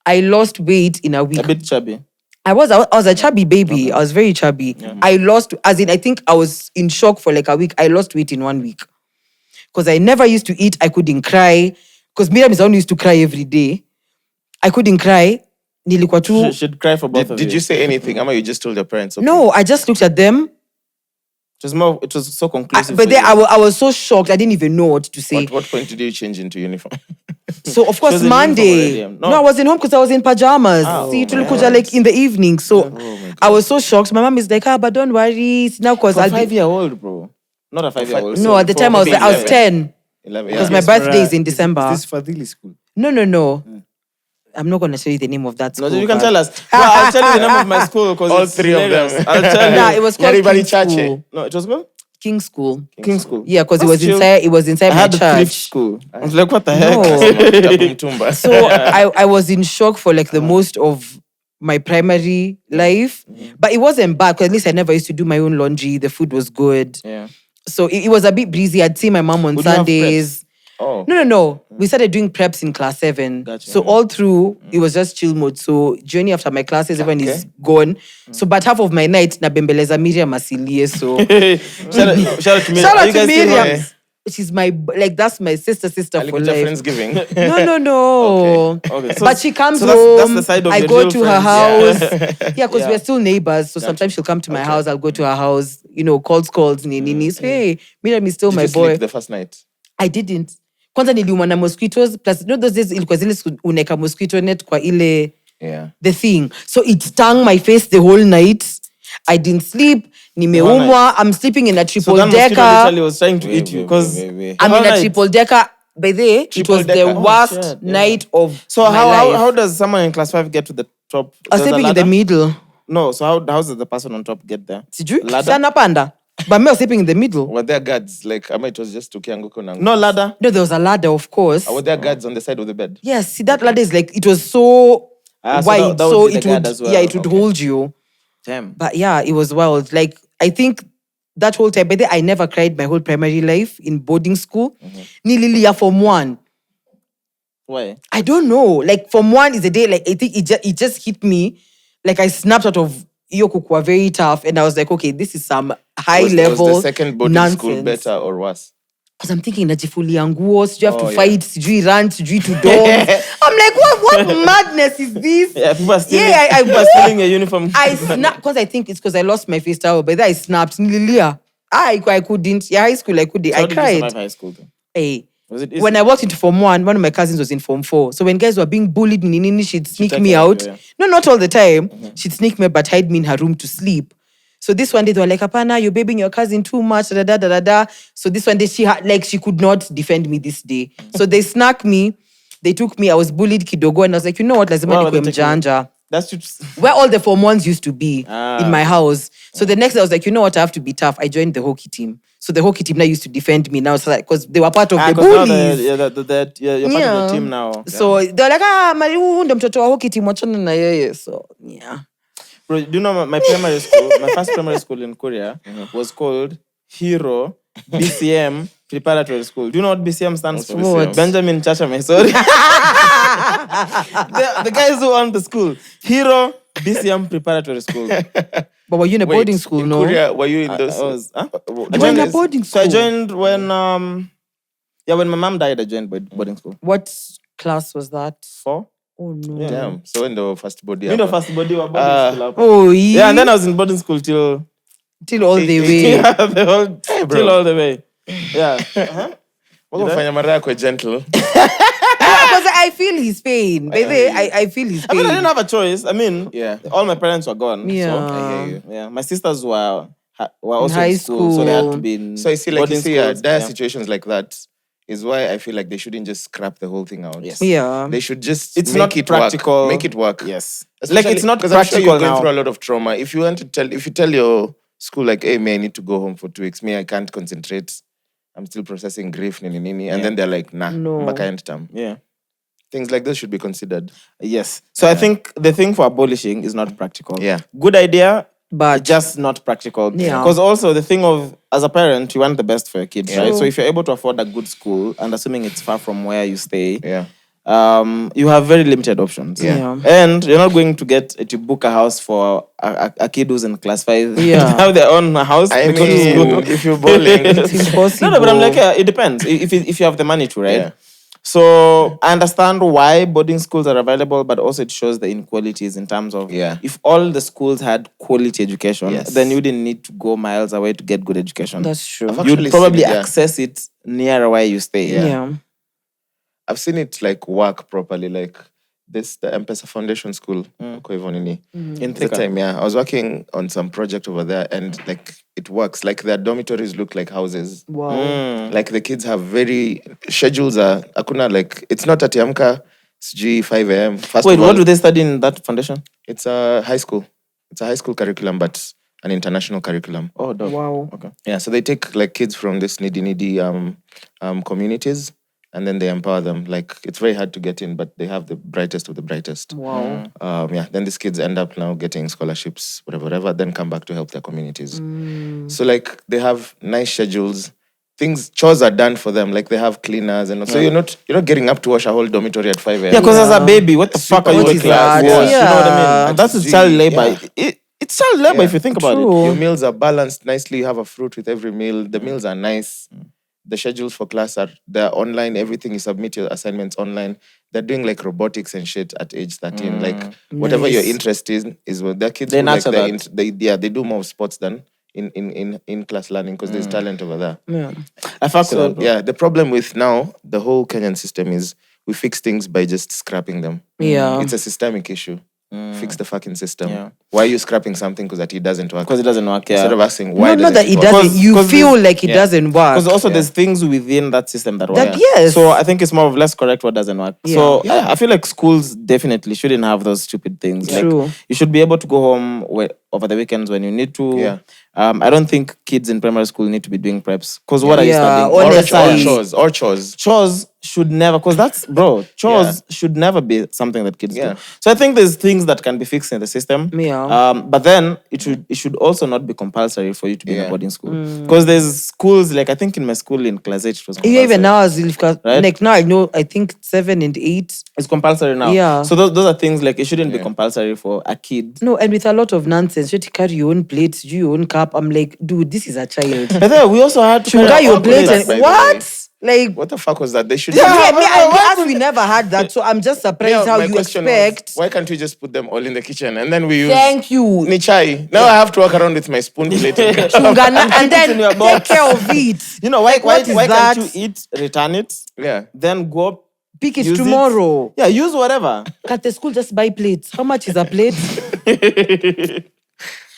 I lost weight in a week. A bit chubby. I was a chubby baby. Okay. I was very chubby. Yeah. I think I was in shock for like a week. I lost weight in 1 week because I never used to eat. I couldn't cry because Miriam is only used to cry every day. I couldn't cry. Should cry for both of you. Did you say anything? Ama, you just told your parents? Okay. No, I just looked at them. It was so conclusive. But then I was so shocked. I didn't even know what to say. At what point did you change into uniform? So of course Monday. No, I was in home because I was in pajamas. Like in the evening. So I was so shocked. My mom is like, but don't worry. Now because I'll 5-year-old, bro. Not a 5-year-old. No, at the time I was 10. 11. Because my birthday is in December. Is this Fadhili school? No. I'm not going to tell you the name of that school. No, you can tell us. Well, I'll tell you the name of my school because all three hilarious. Of them. I'll tell you. Nah, it was called King's School. No, it was called King's School. King's School. Yeah, because it was inside my church. I had thrift school. I was like, what the heck? No. So I was in shock for like the most of my primary life. But it wasn't bad because at least I never used to do my own laundry. The food was good. Yeah. So it was a bit breezy. I'd see my mom on Sundays. Oh. No. We started doing preps in class 7. Gotcha. So all through, it was just chill mode. So journey after my classes, everyone is gone. So but half of my night, na bembeleza Miriam asilie. So shout out to Miriam. Shout out to Miriam. She's that's my sister for life. Friendsgiving. No. Okay. But she comes so home. That's the side of I your go real to her friends. house. Yeah, because we're still neighbors. So sometimes she'll come to my house. I'll go to her house. Calls. Nini. So, hey, Miriam is still Did my you boy. sleep the first night? I didn't. Kwanza niliumwa na mosquitoes plus those days ilikuwa zile uneka mosquito net kwa ile the thing. So it stung my face the whole night. I didn't sleep. Nimeumwa. I'm sleeping in a triple decker. So literally was trying to eat you because I'm in a triple decker. By the way, it was the worst night of my life. How does someone in class 5 get to the top? I was sleeping in the middle. No, so how does the person on top get there? Ladder? Panda. But me was sleeping in the middle. Were there guards? Like, it was just tukianguko na. No ladder? No, there was a ladder, of course. Were there guards on the side of the bed? Yes, see, that ladder is like, it was so wide, so it would, well. it would hold you. Damn. But yeah, it was wild. Like, I think that whole time, but then I never cried my whole primary life in boarding school. Nililia Form 1. Why? I don't know. Like, Form 1 is a day, like, I think it just hit me. Like, I snapped out of Iyokukwa very tough. And I was like, okay, this is some high level was the second boarding nonsense. School better or worse? Because I'm thinking, najifulia nguo, you have to fight, sijui run, sijui to dogs. I'm like, what madness is this? Yeah, people are stealing a uniform. I snapped, because I think it's because I lost my face towel, but then I snapped. Nililia. I couldn't. Yeah, high school, I couldn't. So I cried. Did you survive high school though? Hey. Was it easy? When I walked into Form 1, one of my cousins was in Form 4. So when guys were being bullied, she'd sneak me out. No, not all the time. She'd sneak me, but hide me in her room to sleep. So this one day they were like, Apana, you're babying your cousin too much, So this one day she could not defend me this day. So they snuck me. They took me. I was bullied kidogo, and I was like, you know what? Lazima nikwe mjanja. That's just where all the Form 1s used to be in my house. So the next day I was like, you know what? I have to be tough. I joined the hockey team. So the hockey team now used to defend me now, so like, because they were part of the bullies. You're part of the team now. So they're like, Mari, ndo mtoto wa hockey team, wachana na yeye. So yeah. Bro, do you know my primary school? My first primary school in Korea was called Hero BCM Preparatory School. Do you know what BCM stands for? What? Benjamin Chachame, sorry. the guys who own the school. Hero BCM Preparatory School. But were you in a boarding school? In no. Korea, were you in those? I joined a boarding school. So I joined when when my mom died. I joined boarding school. What class was that? 4. Oh no. Yeah. Damn. So when the first body. The first body was boarding school. Oh yeah. Yeah, and then I was in boarding school till all the way. Till all the way. Yeah. Wako Mariah kwa gentle. Because I feel his pain. Baby, I feel his pain. I mean, I didn't have a choice. I mean, yeah. All my parents were gone. Yeah. So, I hear you. Yeah. My sisters were were also high in school, so they had to school. be in So I see, like boarding you see, schools. there are Yeah. situations like that. Is why I feel like they shouldn't just scrap the whole thing out. Yes. Yeah. They should just It's make not it practical. work. Make it work. Yes. Especially, Like, it's not because I'm sure practical you're going now. through a lot of trauma. If you tell your school like, hey, I need to go home for 2 weeks. I can't concentrate. I'm still processing grief, nini. And then they're like, nah, No. back end term. Yeah. Things like this should be considered. Yes. So I think the thing for abolishing is not practical. Yeah. Good idea, But just not practical. Yeah. Because also the thing of, as a parent, you want the best for your kids, Yeah. right? So if you're able to afford a good school, and assuming it's far from where you stay, Yeah. you have very limited options. Yeah. And you're not going to book a house for a kid who's in class 5 Yeah. to have their own house. I they go to mean, school. if you're bowling. it's impossible. No, but I'm like, yeah, it depends. If you have the money to, right? Yeah. So I understand why boarding schools are available, but also it shows the inequalities in terms of if all the schools had quality education, Yes. then you didn't need to go miles away to get good education. That's true. I've actually You'd probably seen it, yeah. access it near where you stay. Yeah. I've seen it like work properly, like the M-Pesa Foundation School. In the Thika. time, I was working on some project over there, and like it works. Like their dormitories look like houses. Wow. Like the kids have very schedules are akuna, like it's not at Yamka, it's G 5 a.m. First Wait, of all, what do they study in that foundation? it's a high school. It's a high school curriculum, but an international curriculum. Oh, dope. Wow. Okay. Yeah, so they take like kids from this needy communities, and then they empower them. Like it's very hard to get in, but they have the brightest of the brightest. Wow. Then these kids end up now getting scholarships, whatever, then come back to help their communities. So like they have nice schedules. Chores are done for them. Like they have cleaners, and so you're not getting up to wash a whole dormitory at 5 a.m. Yeah, because as a baby, what the fuck are you What waking is up that? to wash? You know what I Yeah. mean? That's Gee, child labor. yeah. It's child labor Yeah. if you think about it. True. Your meals are balanced nicely. You have a fruit with every meal. The meals are nice. The schedules for class they're online. Everything you submit your assignments online. They're doing like robotics and shit at age 13. Like whatever your interest is what their kids They who, like nurture that. they do more sports than in class learning because there's talent over there. Yeah. I fuck So with that. yeah, the problem with now the whole Kenyan system is we fix things by just scrapping them. Yeah. It's a systemic issue. Fix the fucking system. Yeah. Why are you scrapping something because it doesn't work? Because it doesn't work, yeah. Instead of asking why Not that it work? doesn't. You 'Cause feel there's- like it doesn't work. Because also there's things within that system that work. That- yes. So I think it's more of less correct what doesn't work. Yeah. So I feel like schools definitely shouldn't have those stupid things. True. Like you should be able to go home over the weekends when you need to. Yeah. I don't think kids in primary school need to be doing preps. Because what are you Yeah, studying? honestly. Or chores. Chores should never, because chores should never be something that kids Yeah. do. So I think there's things that can be fixed in the system. Yeah. But then it should also not be compulsory for you to be in a Yeah. boarding school. Because there's schools, like I think in my school in class 8 it was compulsory. Yeah, even now, as if, Right? like now, I know. I think 7 and 8. It's compulsory now. Yeah. So those are things like it shouldn't be compulsory for a kid. No, and with a lot of nonsense, you have to carry your own plates, do your own cup. I'm like, dude, this is a child. But then we also had to You got your own plate plates, by and the what? Like, What the fuck was that? They should. we never had that. So I'm just surprised how my you question was, expect. why can't we just put them all in the kitchen and then we use Thank you. ni chai? Now I have to walk around with my spoon plate. and Chungana, and then in your take box. care of it. You know, why what is can't that? you eat, return it, yeah. then go Pick it use tomorrow. Yeah, use whatever. Can't the school just buy plates? How much is a plate?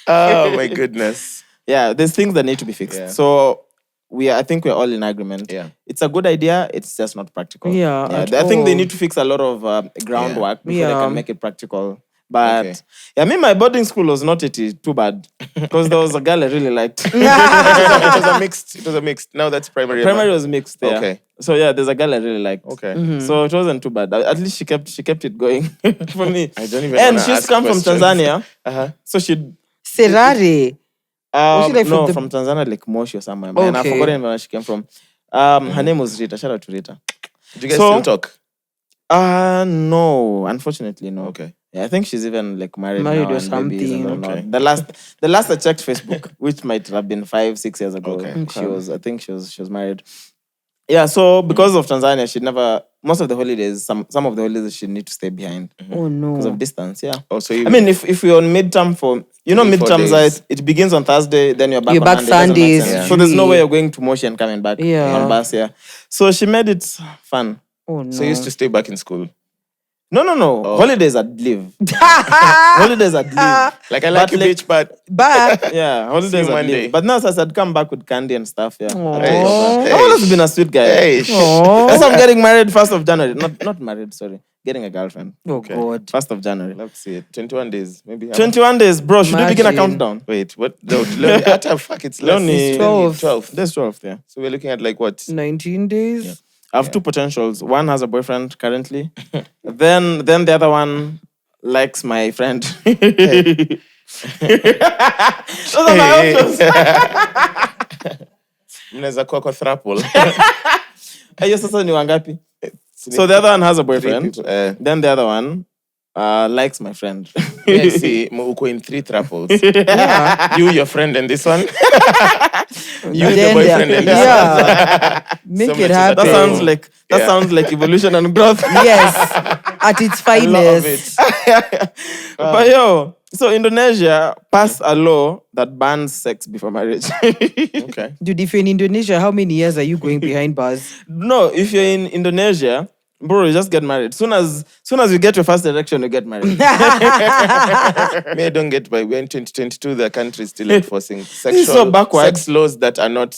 Oh my goodness. Yeah, there's things that need to be fixed. Yeah. So I think we're all in agreement. Yeah. It's a good idea. It's just not practical. Yeah, at I think they all. need to fix a lot of groundwork before they Yeah. can make it practical. But Okay. I mean, my boarding school was not too bad because there was a girl I really liked. It was a mixed. Now that's primary. Primary was mixed. Yeah. Okay. So yeah, there's a girl I really liked. Okay. So it wasn't too bad. At least she kept it going for me. I don't even And wanna she's ask come from questions. Tanzania, Uh-huh. so she'd. Serare. she like no, from from the- Tanzania, like Moshi or somewhere. Man, I've Okay. forgotten where she came from. Her name was Rita. Shout out to Rita. Do you guys So- still talk? No, unfortunately, no. Okay. Yeah, I think she's even like married Married now or and maybe isn't something. or not. Okay. The last I checked Facebook, which might have been 5-6 years ago, Okay. she was married. Yeah, so because of Tanzania, she never most of the holidays, some of the holidays she'd need to stay behind Oh because no. of distance. Yeah. Oh, so you. I mean, if we're on midterm for 4 midterms, days. it begins on Thursday, then you're back You're on back Monday. Doesn't make Sundays, sense. So there's no really. way you're going to Moshi and coming back Yeah. on bus. Yeah. So she made it fun. Oh no. So you used to stay back in school. No. Holidays I'd leave. Holidays I'd leave. Like I like But you, bitch, but But Yeah, See holidays you I'd Monday. leave. But now since I'd come back with candy and stuff, yeah. Hey, I've always been a sweet guy. Hey, That's why I'm getting married 1st of January. Not married, sorry. Getting a girlfriend. oh God. 1st of January. Let's see it. 21 days, maybe. 21 days, bro. Should we begin a Imagine. countdown? Wait, what? No, fuck, it's less. Leonie. 12. That's 12, yeah. So we're looking at like what? 19 days. I have two potentials. One has a boyfriend currently. then the other one likes my friend. Those are my options. Mnaweza kuwa kwa throuple. Hiyo sasa ni wangapi? So the other one has a boyfriend. people, Then the other one likes my friend. Yeah, see, uko in 3 thruples. You, your friend, and this one. You, the Then boyfriend, and this one. yeah. Make So it much happen. That sounds like evolution and growth. Yes. At its I love finest. it. But yo, so Indonesia passed a law that bans sex before marriage. Okay. Dude, if you're in Indonesia, how many years are you going behind bars? No, if you're in Indonesia, bro, you just get married. Soon as you get your first erection, you get married. Me, I don't get by. We're in 2022, the country is still enforcing so backwards. sex laws that are not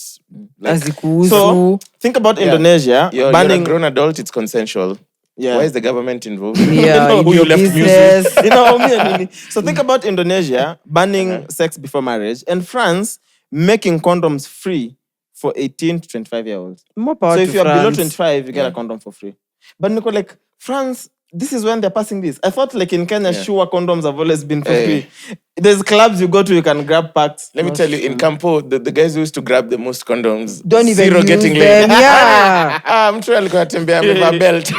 like. Azikuzu. So think about Yeah. Indonesia You're a banning. grown adult, it's consensual. Yeah. Why is the government involved? Yeah, know in who your you left music. business. Me and Nini. So think about Indonesia banning sex before marriage, and France making condoms free for 18 to 25-year-olds. More power So to if you're below France. 25, you get a condom for free. But Nico, like France, this is when they're passing this. I thought like in Kenya, sure, condoms have always been for free. There's clubs you go to, you can grab packs. Let me tell you, in Campo, the guys who used to grab the most condoms, Don't even zero use getting them. laid. Yeah. I'm trying to tembea with a belt,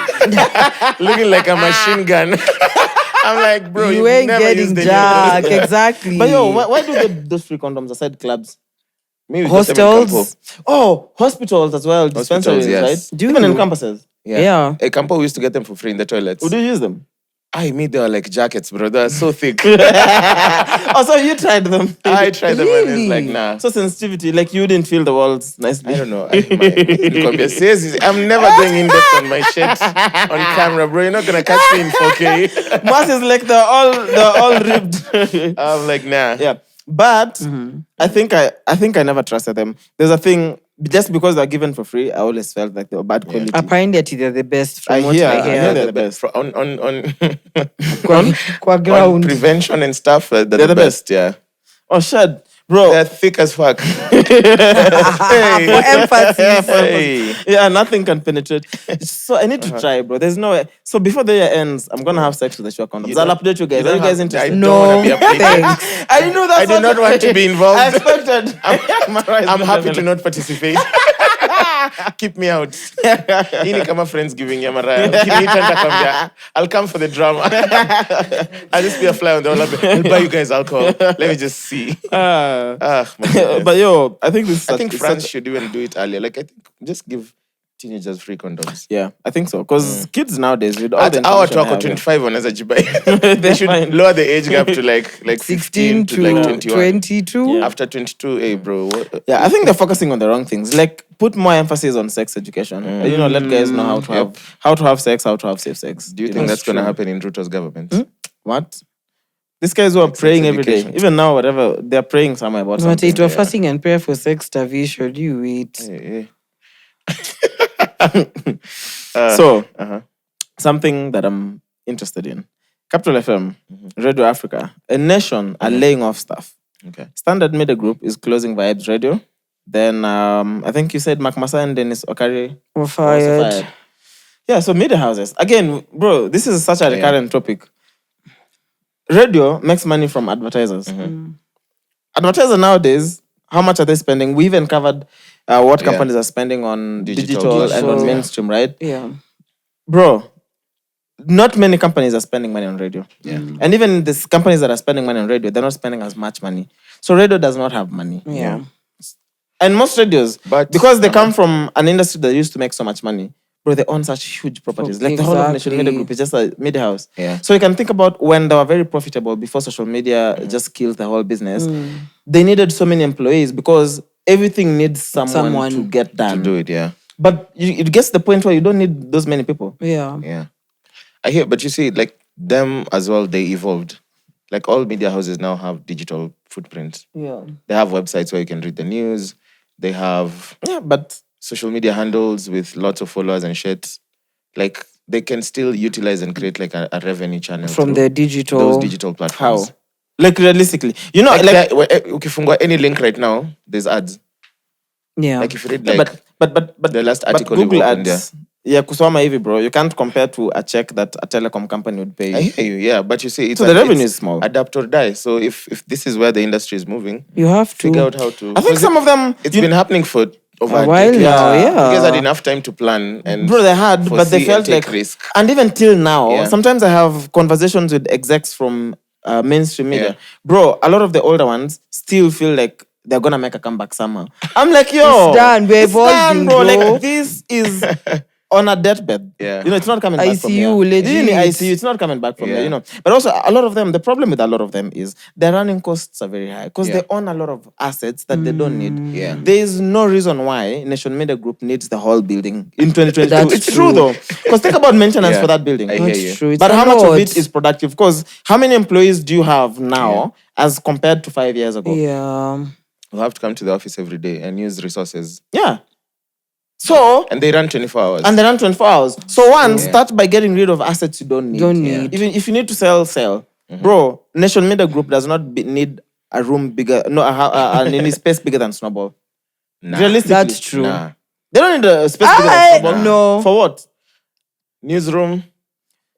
looking like a machine gun. I'm like, bro, You you've ain't never getting used any of jack. those. Exactly. But yo, why do they those free condoms aside clubs? Me, we got them in Campo. Hostels. Oh, hospitals as well, dispensaries, yes. right? Do Even in you? campuses. Yeah. At Campo, we used to get them for free in the toilets. Would you use them? I made they were like jackets, bro. They were so thick. Oh, so you tried them. I tried them and Really? it's like, nah. So sensitivity, like you didn't feel the walls nicely. I don't know. I'm never going in depth on my shit on camera, bro. You're not gonna catch me in 4K. Mwass is like they're all ribbed. I'm like, nah. Yeah. But I think I never trusted them. There's a thing, just because they're given for free, I always felt like they were bad quality. Apparently they're the best from what hear- I I hear hear. they're the best. Kwa On ground. prevention and stuff, they're the best, yeah. Oh shit, bro. They're thick as fuck. For emphasis. Hey. Yeah, nothing can penetrate. So I need to try, bro. There's no way. So before the year ends, I'm gonna have sex with the sure condoms. I'll update you guys. Are you guys interested? I No, don't wanna be updated. thanks. I know that's I do not want to be involved. I expected. I'm happy to not participate. Keep me out. Hii ni kama friends giving ya Mariah. Ukiniita nitakwambia, I'll come for the drama. I'll just be a fly on the wall. I'll buy you guys alcohol. Let me just see. My goodness. But yo, I think this. I think it's France such- should even do it earlier. Like, I think just give teenagers free condoms. Yeah, I think so. Because kids nowadays, with all the At our information talk they have, 25 wanaweza jibai. They should fine. lower the age gap to like 16 15 to like 21. 22. Yeah. After 22, hey bro. Yeah, I think they're focusing on the wrong things. Like, put more emphasis on sex education. You know, let guys know how to have sex, how to have safe sex. Do you think that's going to happen in Ruto's government? What? These guys who are praying every day, education. even now, whatever, they're praying somewhere about But something. it was fasting and prayer for sex starvation. You wait. Hey. So, something that I'm interested in. Capital FM, Radio Africa, a nation are laying off staff. Okay. Standard Media Group is closing Vibes Radio. Then I think you said Macmasa and Denis Okari We're were also fired. Yeah, so media houses. Again, bro, this is such a recurrent topic. Radio makes money from advertisers. Advertisers nowadays, how much are they spending? We even covered what companies are spending on digital and on mainstream, right? Yeah. Bro, not many companies are spending money on radio. Yeah. And even these companies that are spending money on radio, they're not spending as much money. So radio does not have money. Yeah. And most radios, But- because they come from an industry that used to make so much money, bro, they own such huge properties. Like the whole of Nation Media Exactly. Group is just a media house. Yeah. So you can think about when they were very profitable before social media just killed the whole business. They needed so many employees because everything needs someone to get done. To do it, yeah. But it gets to the point where you don't need those many people. Yeah. Yeah. I hear, but you see, like them as well, they evolved. Like all media houses now have digital footprints. Yeah. They have websites where you can read the news. They have but social media handles with lots of followers and shit. Like they can still utilize and create like a revenue channel From through their digital. those digital platforms. how? Like realistically, you know, like ukifungua any link right now, there's ads. Yeah. Like if you read like but the last article Google you opened ads. Yeah, kusoma hivi, bro. You can't compare to a check that a telecom company would pay you. I hear you, yeah, but you see, it's So the revenue is small. Adapt or die. So if this is where the industry is moving, You have to. figure out how to. I think some of them, It's been happening for over A while decade. now, You guys had yeah. enough time to plan and bro, they had, but they foresee felt and take like risk. And even till now, Yeah. sometimes I have conversations with execs from mainstream media. Yeah. Bro, a lot of the older ones still feel like they're gonna make a comeback somehow. I'm like, yo, It's done. We're it's done, evolving, bro. bro. Like this is on a deathbed. Yeah. You know, it's not coming back from ICU, there. legit. Really, ICU, it's not coming back from there, Yeah. you know. But also, a lot of them, the problem with a lot of them is their running costs are very high because Yeah. they own a lot of assets that they don't need. Yeah. There is no reason why Nation Media Group needs the whole building in 2022. That's It's true true. though. Because think about maintenance Yeah. for that building. I hear That's you. true. It's But a how much of lot. it is productive? Because how many employees do you have now as compared to 5 years ago? Yeah. We'll have to come to the office every day and use resources. Yeah. So, And they run 24 hours. and they run 24 hours. So one, Yeah. start by getting rid of assets you don't need. Don't need. Even if you need to sell. Bro, Nation Media Group does not need a room bigger, no, any space bigger than Snowball. Nah. Realistically. That's true. Nah. They don't need a space bigger than Snowball. No. For what? Newsroom,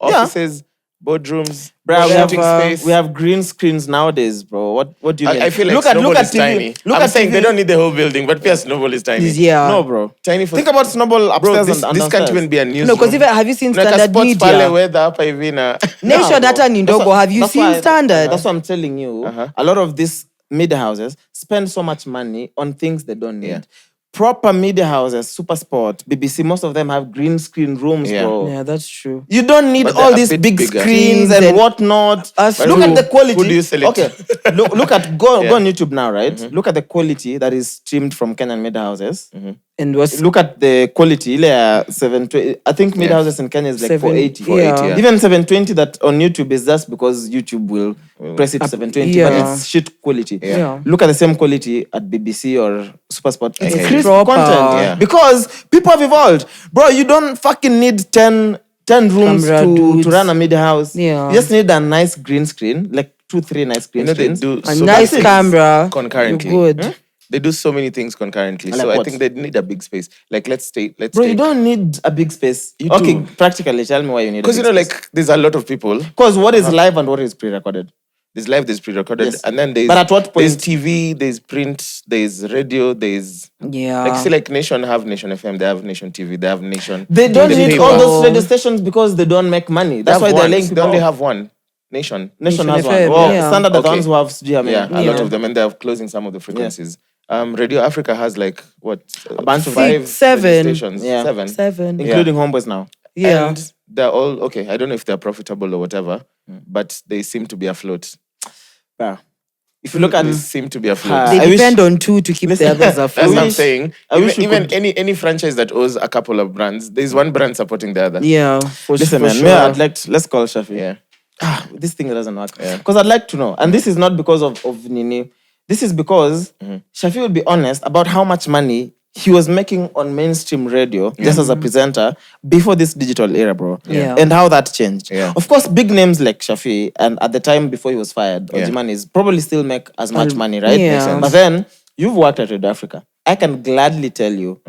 Yeah. offices, boardrooms, Bro, shooting space. we have green screens nowadays, bro. What do you mean? I feel like look at Snowball is TV. tiny. Look I'm at saying TV. they don't need the whole building, but PS Snowball is tiny. Yeah. No, bro. Tiny for Think about Snowball upstairs bro, this and can't downstairs. even be a newsroom. No, because even have you seen Like a Standard sports pale Media? weather hapa hivi na Nation bro. hata ni ndogo. Have you That's seen why- Standard? That's what I'm telling you. Uh-huh. A lot of these media houses spend so much money on things they don't need. Yeah. Proper media houses, Super Sport, BBC, most of them have green screen rooms, Yeah. bro. Yeah, that's true. You don't need But all they're a these bit big bigger. screens Screens and and- whatnot. That's Look true. at the quality. Who do you select? Okay, look at go Yeah. on YouTube now, right? Look at the quality that is streamed from Kenyan media houses. And was Look at the quality. 720. I think media houses in Kenya is like 480. 480, yeah. Even 720 that on YouTube is just because YouTube will press it to 720, but yeah. it's shit quality. Yeah. Look at the same quality at BBC or Supersport. It's It's crisp proper. content. Yeah. Because people have evolved. Bro, you don't fucking need 10 rooms Camera to dudes. run a media house. Yeah. You just need a nice green screen, like 2-3 nice green You know, they screens. do a so nice many camera. concurrently. You're good. They do so many things concurrently. Like so I what? think they need a big space. Like let's Bro, you don't need a big space. You Okay, do. practically, tell me why you need a because big you know, space. like there's a lot of people. Because what is live and what is pre-recorded? There's live, there's pre-recorded, Yes. and then there's But at what there's point- TV, there's print, there's radio, there's Yeah. like see like Nation have Nation FM, they have Nation TV, they have Nation. They don't They need pay all for- those radio stations because they don't make money. They That's have why they're one. laying They people only off. have one. Nation. Nation has FM, one. Well, yeah. Standard are the Okay. ones who have GMA. Yeah, a lot Yeah. of them, and they're closing some of the frequencies. Radio Africa has like what a bunch of 5 Six, seven. stations, Yeah. 7. Including Homeboys now. Yeah. And they're all okay. I don't know if they're profitable or whatever, but they seem to be afloat. Yeah. If you look at They this, seem to be afloat. They I wish- depend on two to keep the others That's afloat. what I'm wish- saying. I wish we Even could- any franchise that owes a couple of brands, there's one brand supporting the other. Yeah, for, listen, for man, sure. me, I'd like to, let's call Shafi. Yeah. This thing doesn't work. Yeah. Because I'd like to know. And this is not because of Nini. This is because Shafi will be honest about how much money he was making on mainstream radio just as a presenter before this digital era, bro. Yeah. And how that changed. Yeah. Of course, big names like Shafi and at the time before he was fired, Yeah. Ojimanis probably still make as much money, right? yeah. Makes sense. But then you've worked at Radio Africa. I can gladly tell you,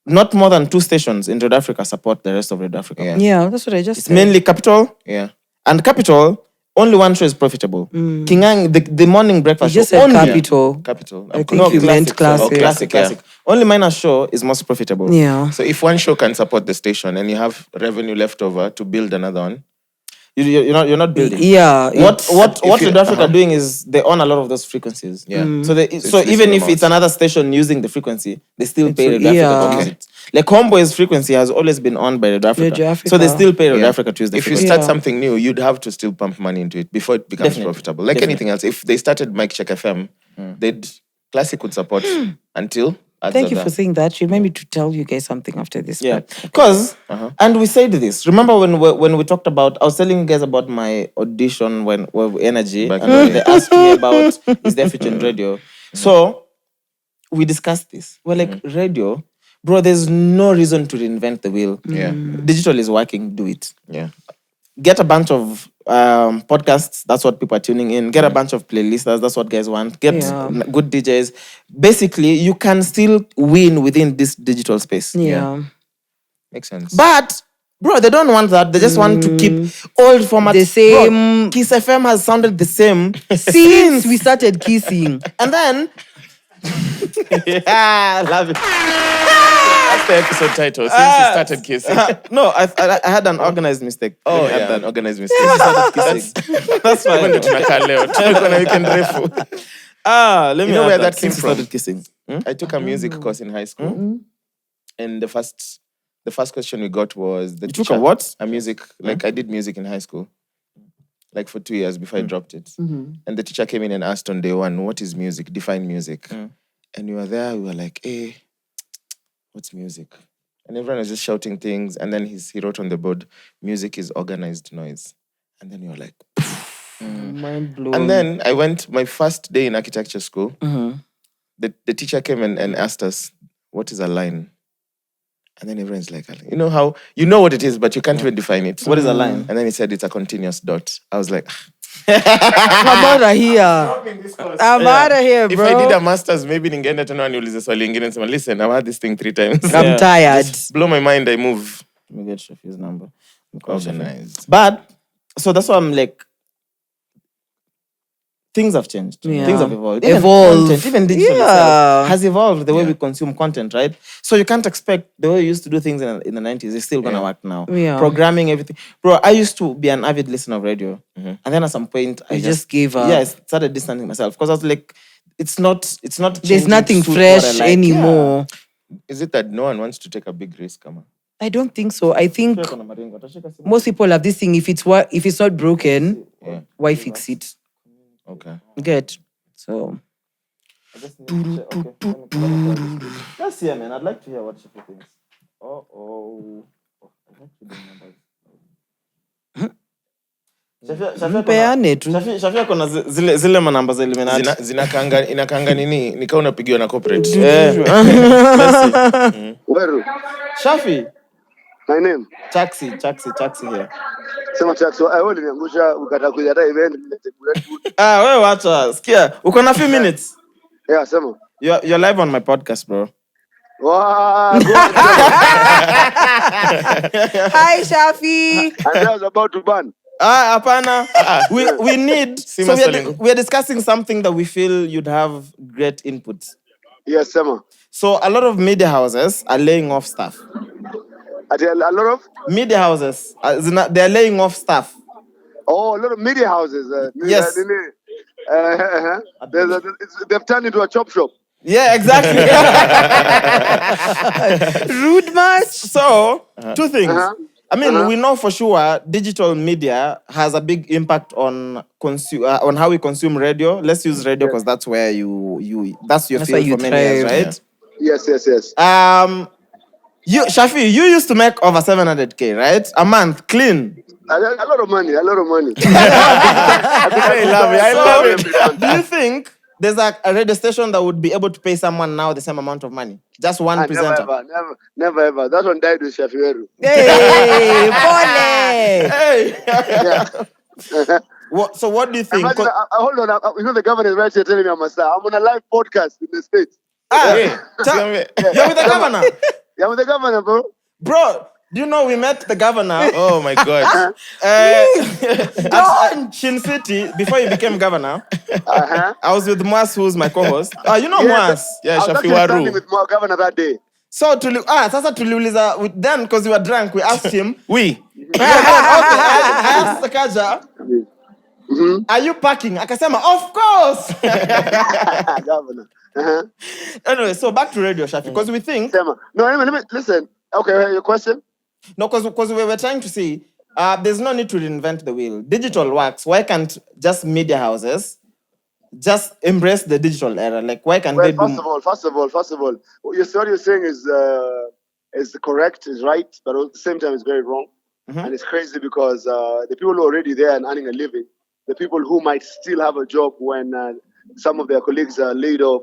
not more than 2 stations in Radio Africa support the rest of Radio Africa. Yeah. Yeah, that's what I just It's said. mainly Capital, Yeah. and Capital, only one show is profitable. Kingang, the morning You breakfast just show, said only. Capital. Capital. I think you meant classic. Oh, classic, Classic. Only minor show is most profitable. Yeah. So if one show can support the station and you have revenue left over to build another one, You're not building. Yeah. What if you- Radio Africa doing is they own a lot of those frequencies. Yeah. So it's even reasonable if it's another station using the frequency, they still pay Radio yeah. Africa to use it. Like Homeboy's frequency has always been owned by Radio Africa. Radio Africa. So they still pay Radio Yeah. Africa to use the if you frequency. start Yeah. something new, you'd have to still pump money into it before it becomes Definitely. profitable. Like Definitely. anything else, if they started Cheque FM, they'd Classic would support until Thank you for saying that. Remind me to tell you guys something after this. Yeah, but- because and we said this. Remember when we talked about? I was telling you guys about my audition when Energy, Back and in the when they asked me about is there future in radio. So we discussed this. We're like, radio, bro. There's no reason to reinvent the wheel. Yeah. Digital is working. Do it. Yeah. Get a bunch of podcasts. That's what people are tuning in. Get a bunch of playlists. That's what guys want. Get good DJs. Basically, you can still win within this digital space. Yeah. Makes sense. But bro, they don't want that. They just want to keep old formats. The same- Bro, Kiss FM has sounded the same Since we started kissing. and then yeah, I love it. That's the episode title. Since we started kissing. No, I had an organized mistake. Oh, Let me yeah. add An organized mistake. That's fine. When tunakaa leo, tulikuwa na weekend refu. Let me You know add where that came since we from? started kissing. I took a music course in high school. And the first question we got was the You took teacher- a what? A music. Like I did music in high school. Like for 2 years before I dropped it. And the teacher came in and asked on day one, what is music? Define music. And we were there, we were like, hey, what's music? And everyone was just shouting things. And then he wrote on the board, music is organized noise. And then we were like, Mind blown. and then I went my first day in architecture school. The teacher came and asked us, what is a line? And then everyone's like, you know how, you know what it is, but you can't even define it. What is a line? And then he said it's a continuous dot. I was like, I'm out of here. I'm out of here, if bro. I did a master's, maybe ningeenda tena niulize swali ingine and say, listen, I've had this thing 3 times. I'm tired. Blow my mind, I move. Let me get Shafi's number. Call Shafi. Organized. But so that's why I'm like, things have changed. Yeah. Things have evolved. Evolved. Content, even digital Yeah. itself has evolved the way we consume content, right? So you can't expect the way you used to do things in the 90s is still gonna work now. Yeah. Programming, everything. Bro, I used to be an avid listener of radio. And then at some point I You just gave up. Yeah, I started distancing myself because I was like, it's not There's changing nothing to suit what I fresh like. anymore. Is it that no one wants to take a big risk, Kama? I don't think so. I think Yeah. most people have this thing. If it's not broken, why fix it? Okay. Good. So Let's hear, man. I'd like to hear what Shafi thinks. Oh. I'd like to do numbers. Mpeane tu. Shafi ako na zile manamba za Illuminati. Inakanga nini? Nika unapigiwa na corporate. Where? Shafi, My name. Chaxy here. Sema Chaxy. Wewe uliniangusha ukataka kuja hata event. Wewe wacha. Sikia, uko na few minutes. Yeah, sema. You're live on my podcast, bro. Wow. hi Shafi. And I was about to ban. Hapana. We need. So Swali. we are discussing something that we feel you'd have great input. Yes, sema. So a lot of media houses are laying off staff. A lot of Media houses, they're laying off staff. a lot of media houses. Yes. They've turned into a chop shop. Yeah, exactly. Rude much. So, 2 things. I mean, we know for sure digital media has a big impact on on how we consume radio. Let's use radio because that's where that's your That's where field you for many years, thrive. right? Yes. Shafi, you used to make over 700K, right? A month, clean. A lot of money. I love it. Do you think there's a radio station that would be able to pay someone now the same amount of money? Just one presenter. Never ever. That one died with Shafi Weru. Hey, Pole. Hey. Yeah. So what do you think? Imagine, hold on. You know the governor is right here telling me I'm a star. I'm on a live podcast in the States. You're with the governor? Yeah, I'm with the governor, bro. Bro, do you know we met the governor Oh my God. at Shin City before he became governor? I was with Mwass, who's my co-host. You know Mwass? Yeah, I was Shafi actually standing Waru. with my governor that day. So sasa tuliuliza then because we were drunk, we asked him. We. I asked Sakaja, are you parking? Akasema, of course. Governor. Anyway, so back to radio, Shafi, because we think No, let me listen. Okay, your question? no, because we were trying to see there's no need to reinvent the wheel. Digital works. Why can't just media houses just embrace the digital era? Like, why can't Well, they do? first of all, what you're saying is correct, is right, but at the same time, it's very wrong, and it's crazy because the people who are already there and earning a living, the people who might still have a job when some of their colleagues are laid off,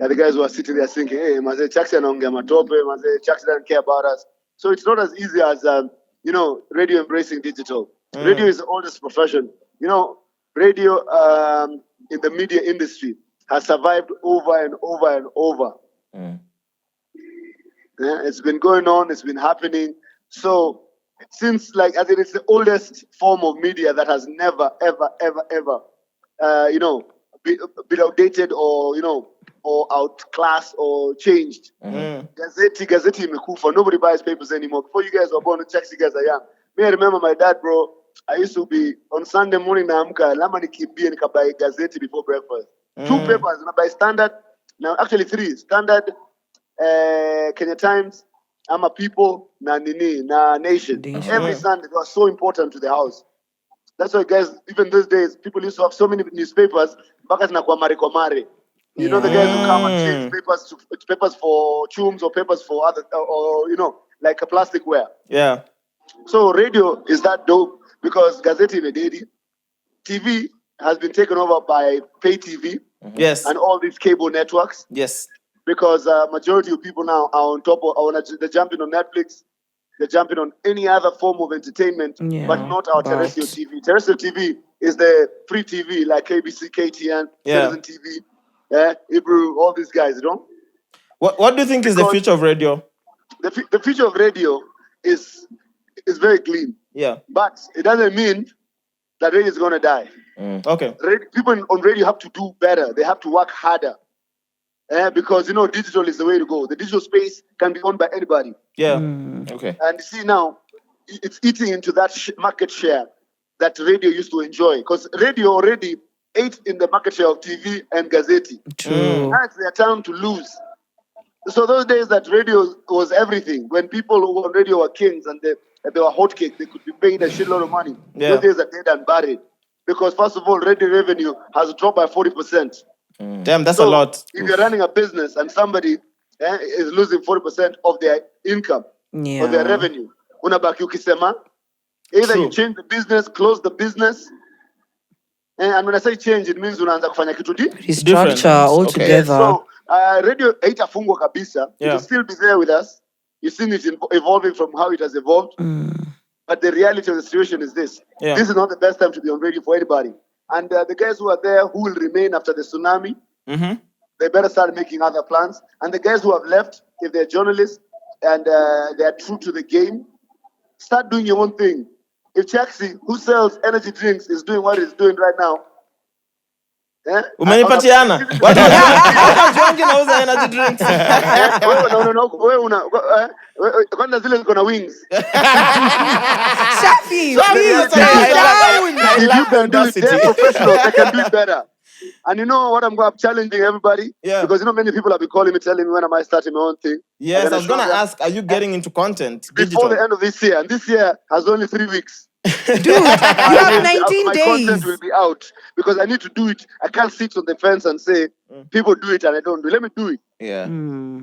are the guys who are sitting there thinking, "Hey, maze Chaxy anaongea matope, maze Chaxy doesn't care about us." So it's not as easy as radio embracing digital. Radio is the oldest profession. Radio in the media industry has survived over and over and over. Yeah, it's been going on, it's been happening. So since it's the oldest form of media that has never, ever, ever, ever, been outdated or outclassed or changed. Gazeti imekufa. Nobody buys papers anymore. Before you guys were born, Chaxy guys are young. Me, I remember my dad, bro. I used to be on Sunday morning naamka lama nikimbie nikabuy gazeti before breakfast. 2 papers, and I buy Standard. Now actually 3. Standard, Kenya Times, Ama People, na Nation. Every Sunday, they were so important to the house. That's why, guys, even these days, people used to have so many newspapers. Mpaka zinakuwa mare. The guys who come and change papers for chums or papers for other, or like a plasticware. Yeah. So radio is that dope because Gazeti Mededi, TV has been taken over by pay TV. Yes. And all these cable networks. Yes. Because majority of people now are on top of, they're jumping on Netflix, they're jumping on any other form of entertainment, but not our terrestrial TV. Terrestrial TV is the free TV like KBC, KTN, Citizen TV, Hebrew, all these guys, What do you think is the future of radio? The future of radio is very clean. Yeah. But it doesn't mean that radio is going to die. Okay. People on radio have to do better. They have to work harder. Because, digital is the way to go. The digital space can be owned by anybody. Yeah. Okay. And you see now, it's eating into that market share that radio used to enjoy. Because radio already ate in the market share of TV and Gazeti. True. Now it's their time to lose. So those days that radio was everything, when people who were on radio were kings and they were hotcakes, they could be paid a shitload of money. Yeah. Those days are dead and buried. Because first of all, radio revenue has dropped by 40%. Damn, that's a lot. If you're running a business and somebody is losing 40% of their income or their revenue, unabaki ukisema, either you change the business, close the business, and when I say change, it means unaanza kufanya kitu restructure altogether. So radio haitafungwa kabisa. It will still be there with us. You've seen it evolving from how it has evolved. But the reality of the situation is this. This is not the best time to be on radio for anybody. And the guys who are there who will remain after the tsunami, they better start making other plans. And the guys who have left, if they're journalists and they are true to the game, start doing your own thing. If Chaxy, who sells energy drinks, is doing what he's doing right now, umenipatiana watu wengi nauza energy drinks. Wewe kwanza zile ziko na wings. Shafi, if you can do it, they're professionals, they can do it better. And you know what, I'm challenging everybody, because many people have been calling me, telling me when am I starting my own thing. Yes, I was going to ask, are you getting into content before the end of this year? And this year has only 3 weeks. Dude, you have 19 my days. Content will be out because I need to do it. I can't sit on the fence and say people do it and I don't do it. Let me do it. Yeah.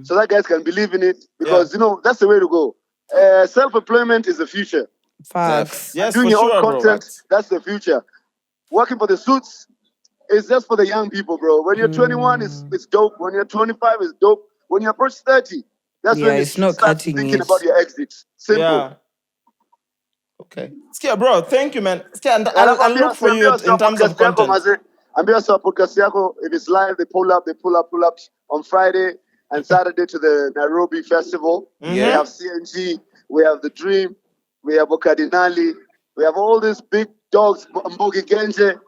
So that guys can believe in it because that's the way to go. Self-employment is the future. Facts. Yes, doing for your sure, own content, that's the future. Working for the suits is just for the young people, bro. When you're 21, it's dope. When you're 25, it's dope. When you approach 30, that's when it's not start cutting thinking it. about your exit. Simple. Yeah. Okay. Skia, bro, thank you, man. Skia, and I'll look for you in terms of content. Ambia sa podcast yako, if it's live, they pull up on Friday and Saturday to the Nairobi Festival. We have CNG, we have The Dream, we have Okadinali, we have all these big dogs, Mbogi Genje.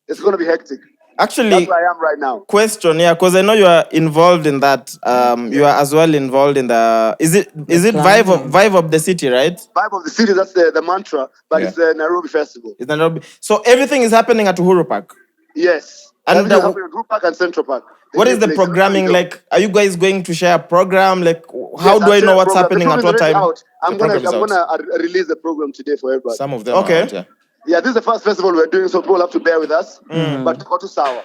It's going to be hectic. Actually, that's where I am right now. Question, because I know you are involved in that. You are as well involved in the. Is it Vibe of the City, right? Vibe of the City. That's the mantra, but it's the Nairobi Festival. It's Nairobi. So everything is happening at Uhuru Park. Yes, and everything is happening at Uhuru Park and Central Park. What is the programming like? Are you guys going to share a program? Like, how do I know what's happening at what time? I'm gonna release the program today for everybody. Some of them. Okay. Yeah, this is the first festival we're doing, so people have to bear with us. But go to Sawa.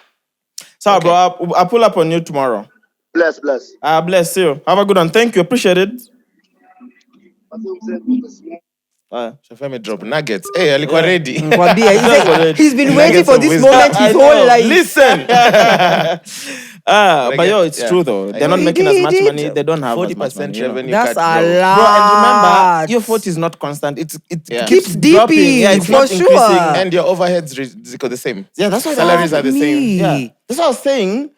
So, bro, I'll pull up on you tomorrow. Bless. Bless you. Have a good one. Thank you. Appreciate it. Shafemi drop nuggets. Hey, alikuwa ready. He's been waiting for this moment his whole life. Listen. But it's true though. They're not making as much money. They don't have 40% revenue. you know. That's cut, a bro. lot. Bro, and remember, your 40 is not constant. It keeps dipping. dropping. Yeah, it's for not sure. increasing. And your overheads are the same. Yeah, that's why salaries are the same. Yeah, that's what I was saying.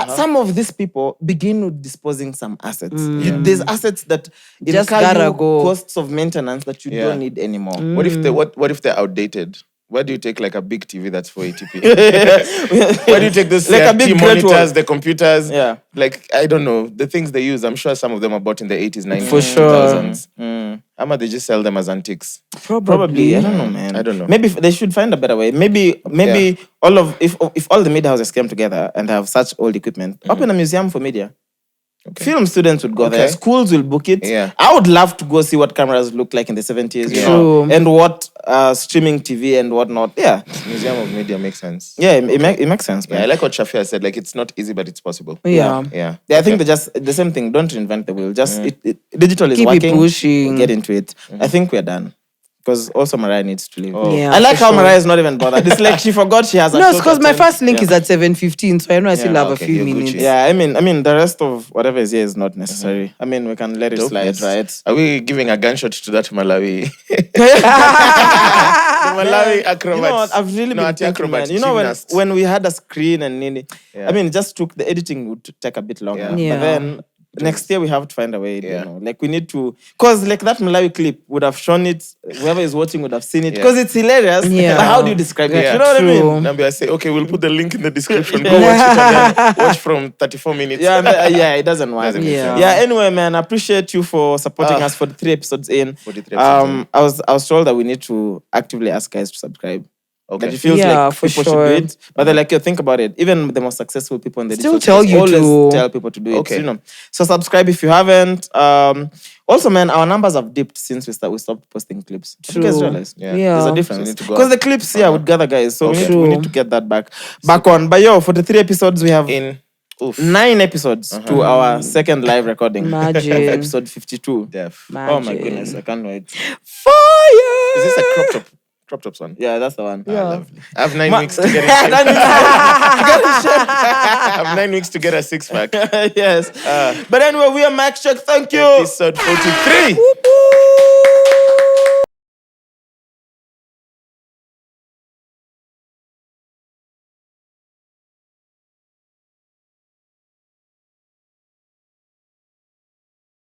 Some of these people begin with disposing some assets. There's assets that Just incur gotta you go. costs of maintenance that you don't need anymore. What if they're outdated? Why do you take like a big TV that's 480p? Why do you take those Like a big monitors, the computers? Yeah. Like, I don't know, the things they use, I'm sure some of them are bought in the 80s, 90s, For sure. 2000s. Ama they just sell them as antiques. Probably. I don't know, man. I don't know. Maybe they should find a better way. Maybe if all the media houses came together and have such old equipment, open a museum for media. Okay. Film students would go there. Schools will book it. Yeah. I would love to go see what cameras look like in the 70s. You know, and what streaming TV and whatnot. Yeah. Museum of Media makes sense. Yeah, it makes sense. Yeah, I like what Shafia said. Like, it's not easy, but it's possible. Yeah. Yeah. I think they just the same thing. Don't reinvent the wheel. Just digital is Keep it working. pushing. Get into it. I think we're done. Because also Mariah needs to leave. Yeah, I like for how sure. Mariah is not even bothered. It's like she forgot she has a No, show because to my attend. first link is at 7:15, so I know I still have a okay, few you're minutes. Gucci. Yeah, I mean, the rest of whatever is here is not necessary. I mean, we can let it slide, right? Are we giving a gunshot to that Malawi? The Malawi acrobats. You know what? I've really been thinking, man. You know, when we had a screen and nini, I mean, it just took the editing would take a bit longer. Yeah. But then next year we have to find a way. Yeah. You know, like we need to, because like that Malawi clip would have shown it. Whoever is watching would have seen it because it's hilarious. Yeah. But how do you describe it? Yeah, You know what I mean? Nambi, I say, okay, we'll put the link in the description. Go watch it and then watch from 34 minutes. Yeah, it doesn't work. Doesn't make Yeah. Yeah. Anyway, man, I appreciate you for supporting us for the 3 episodes in. 43 episodes in. I was told that we need to actively ask guys to subscribe. Okay. That it feels Yeah, like for people sure. should do it. But they're like, think about it. Even the most successful people in the Still digital tell space you always to. tell people to do it. Okay. You know. So subscribe if you haven't. Also, man, our numbers have dipped since we stopped posting clips. Have you guys True. realized? Yeah. There's a So difference. we need to go Because the up. clips, would gather guys. So we True. need to get that back on. But for the 3 episodes, we have In 9 episodes to our second live recording. Imagine. Of episode 52. Def. Oh my Imagine. goodness, I can't wait. Fire! Is this a crop tops one? Yeah, that's the one. Lovely. I have 9 weeks to get in shape. I have 9 weeks to get a 6-pack. Yes. But anyway, we are Max Check. Thank you. Episode 43.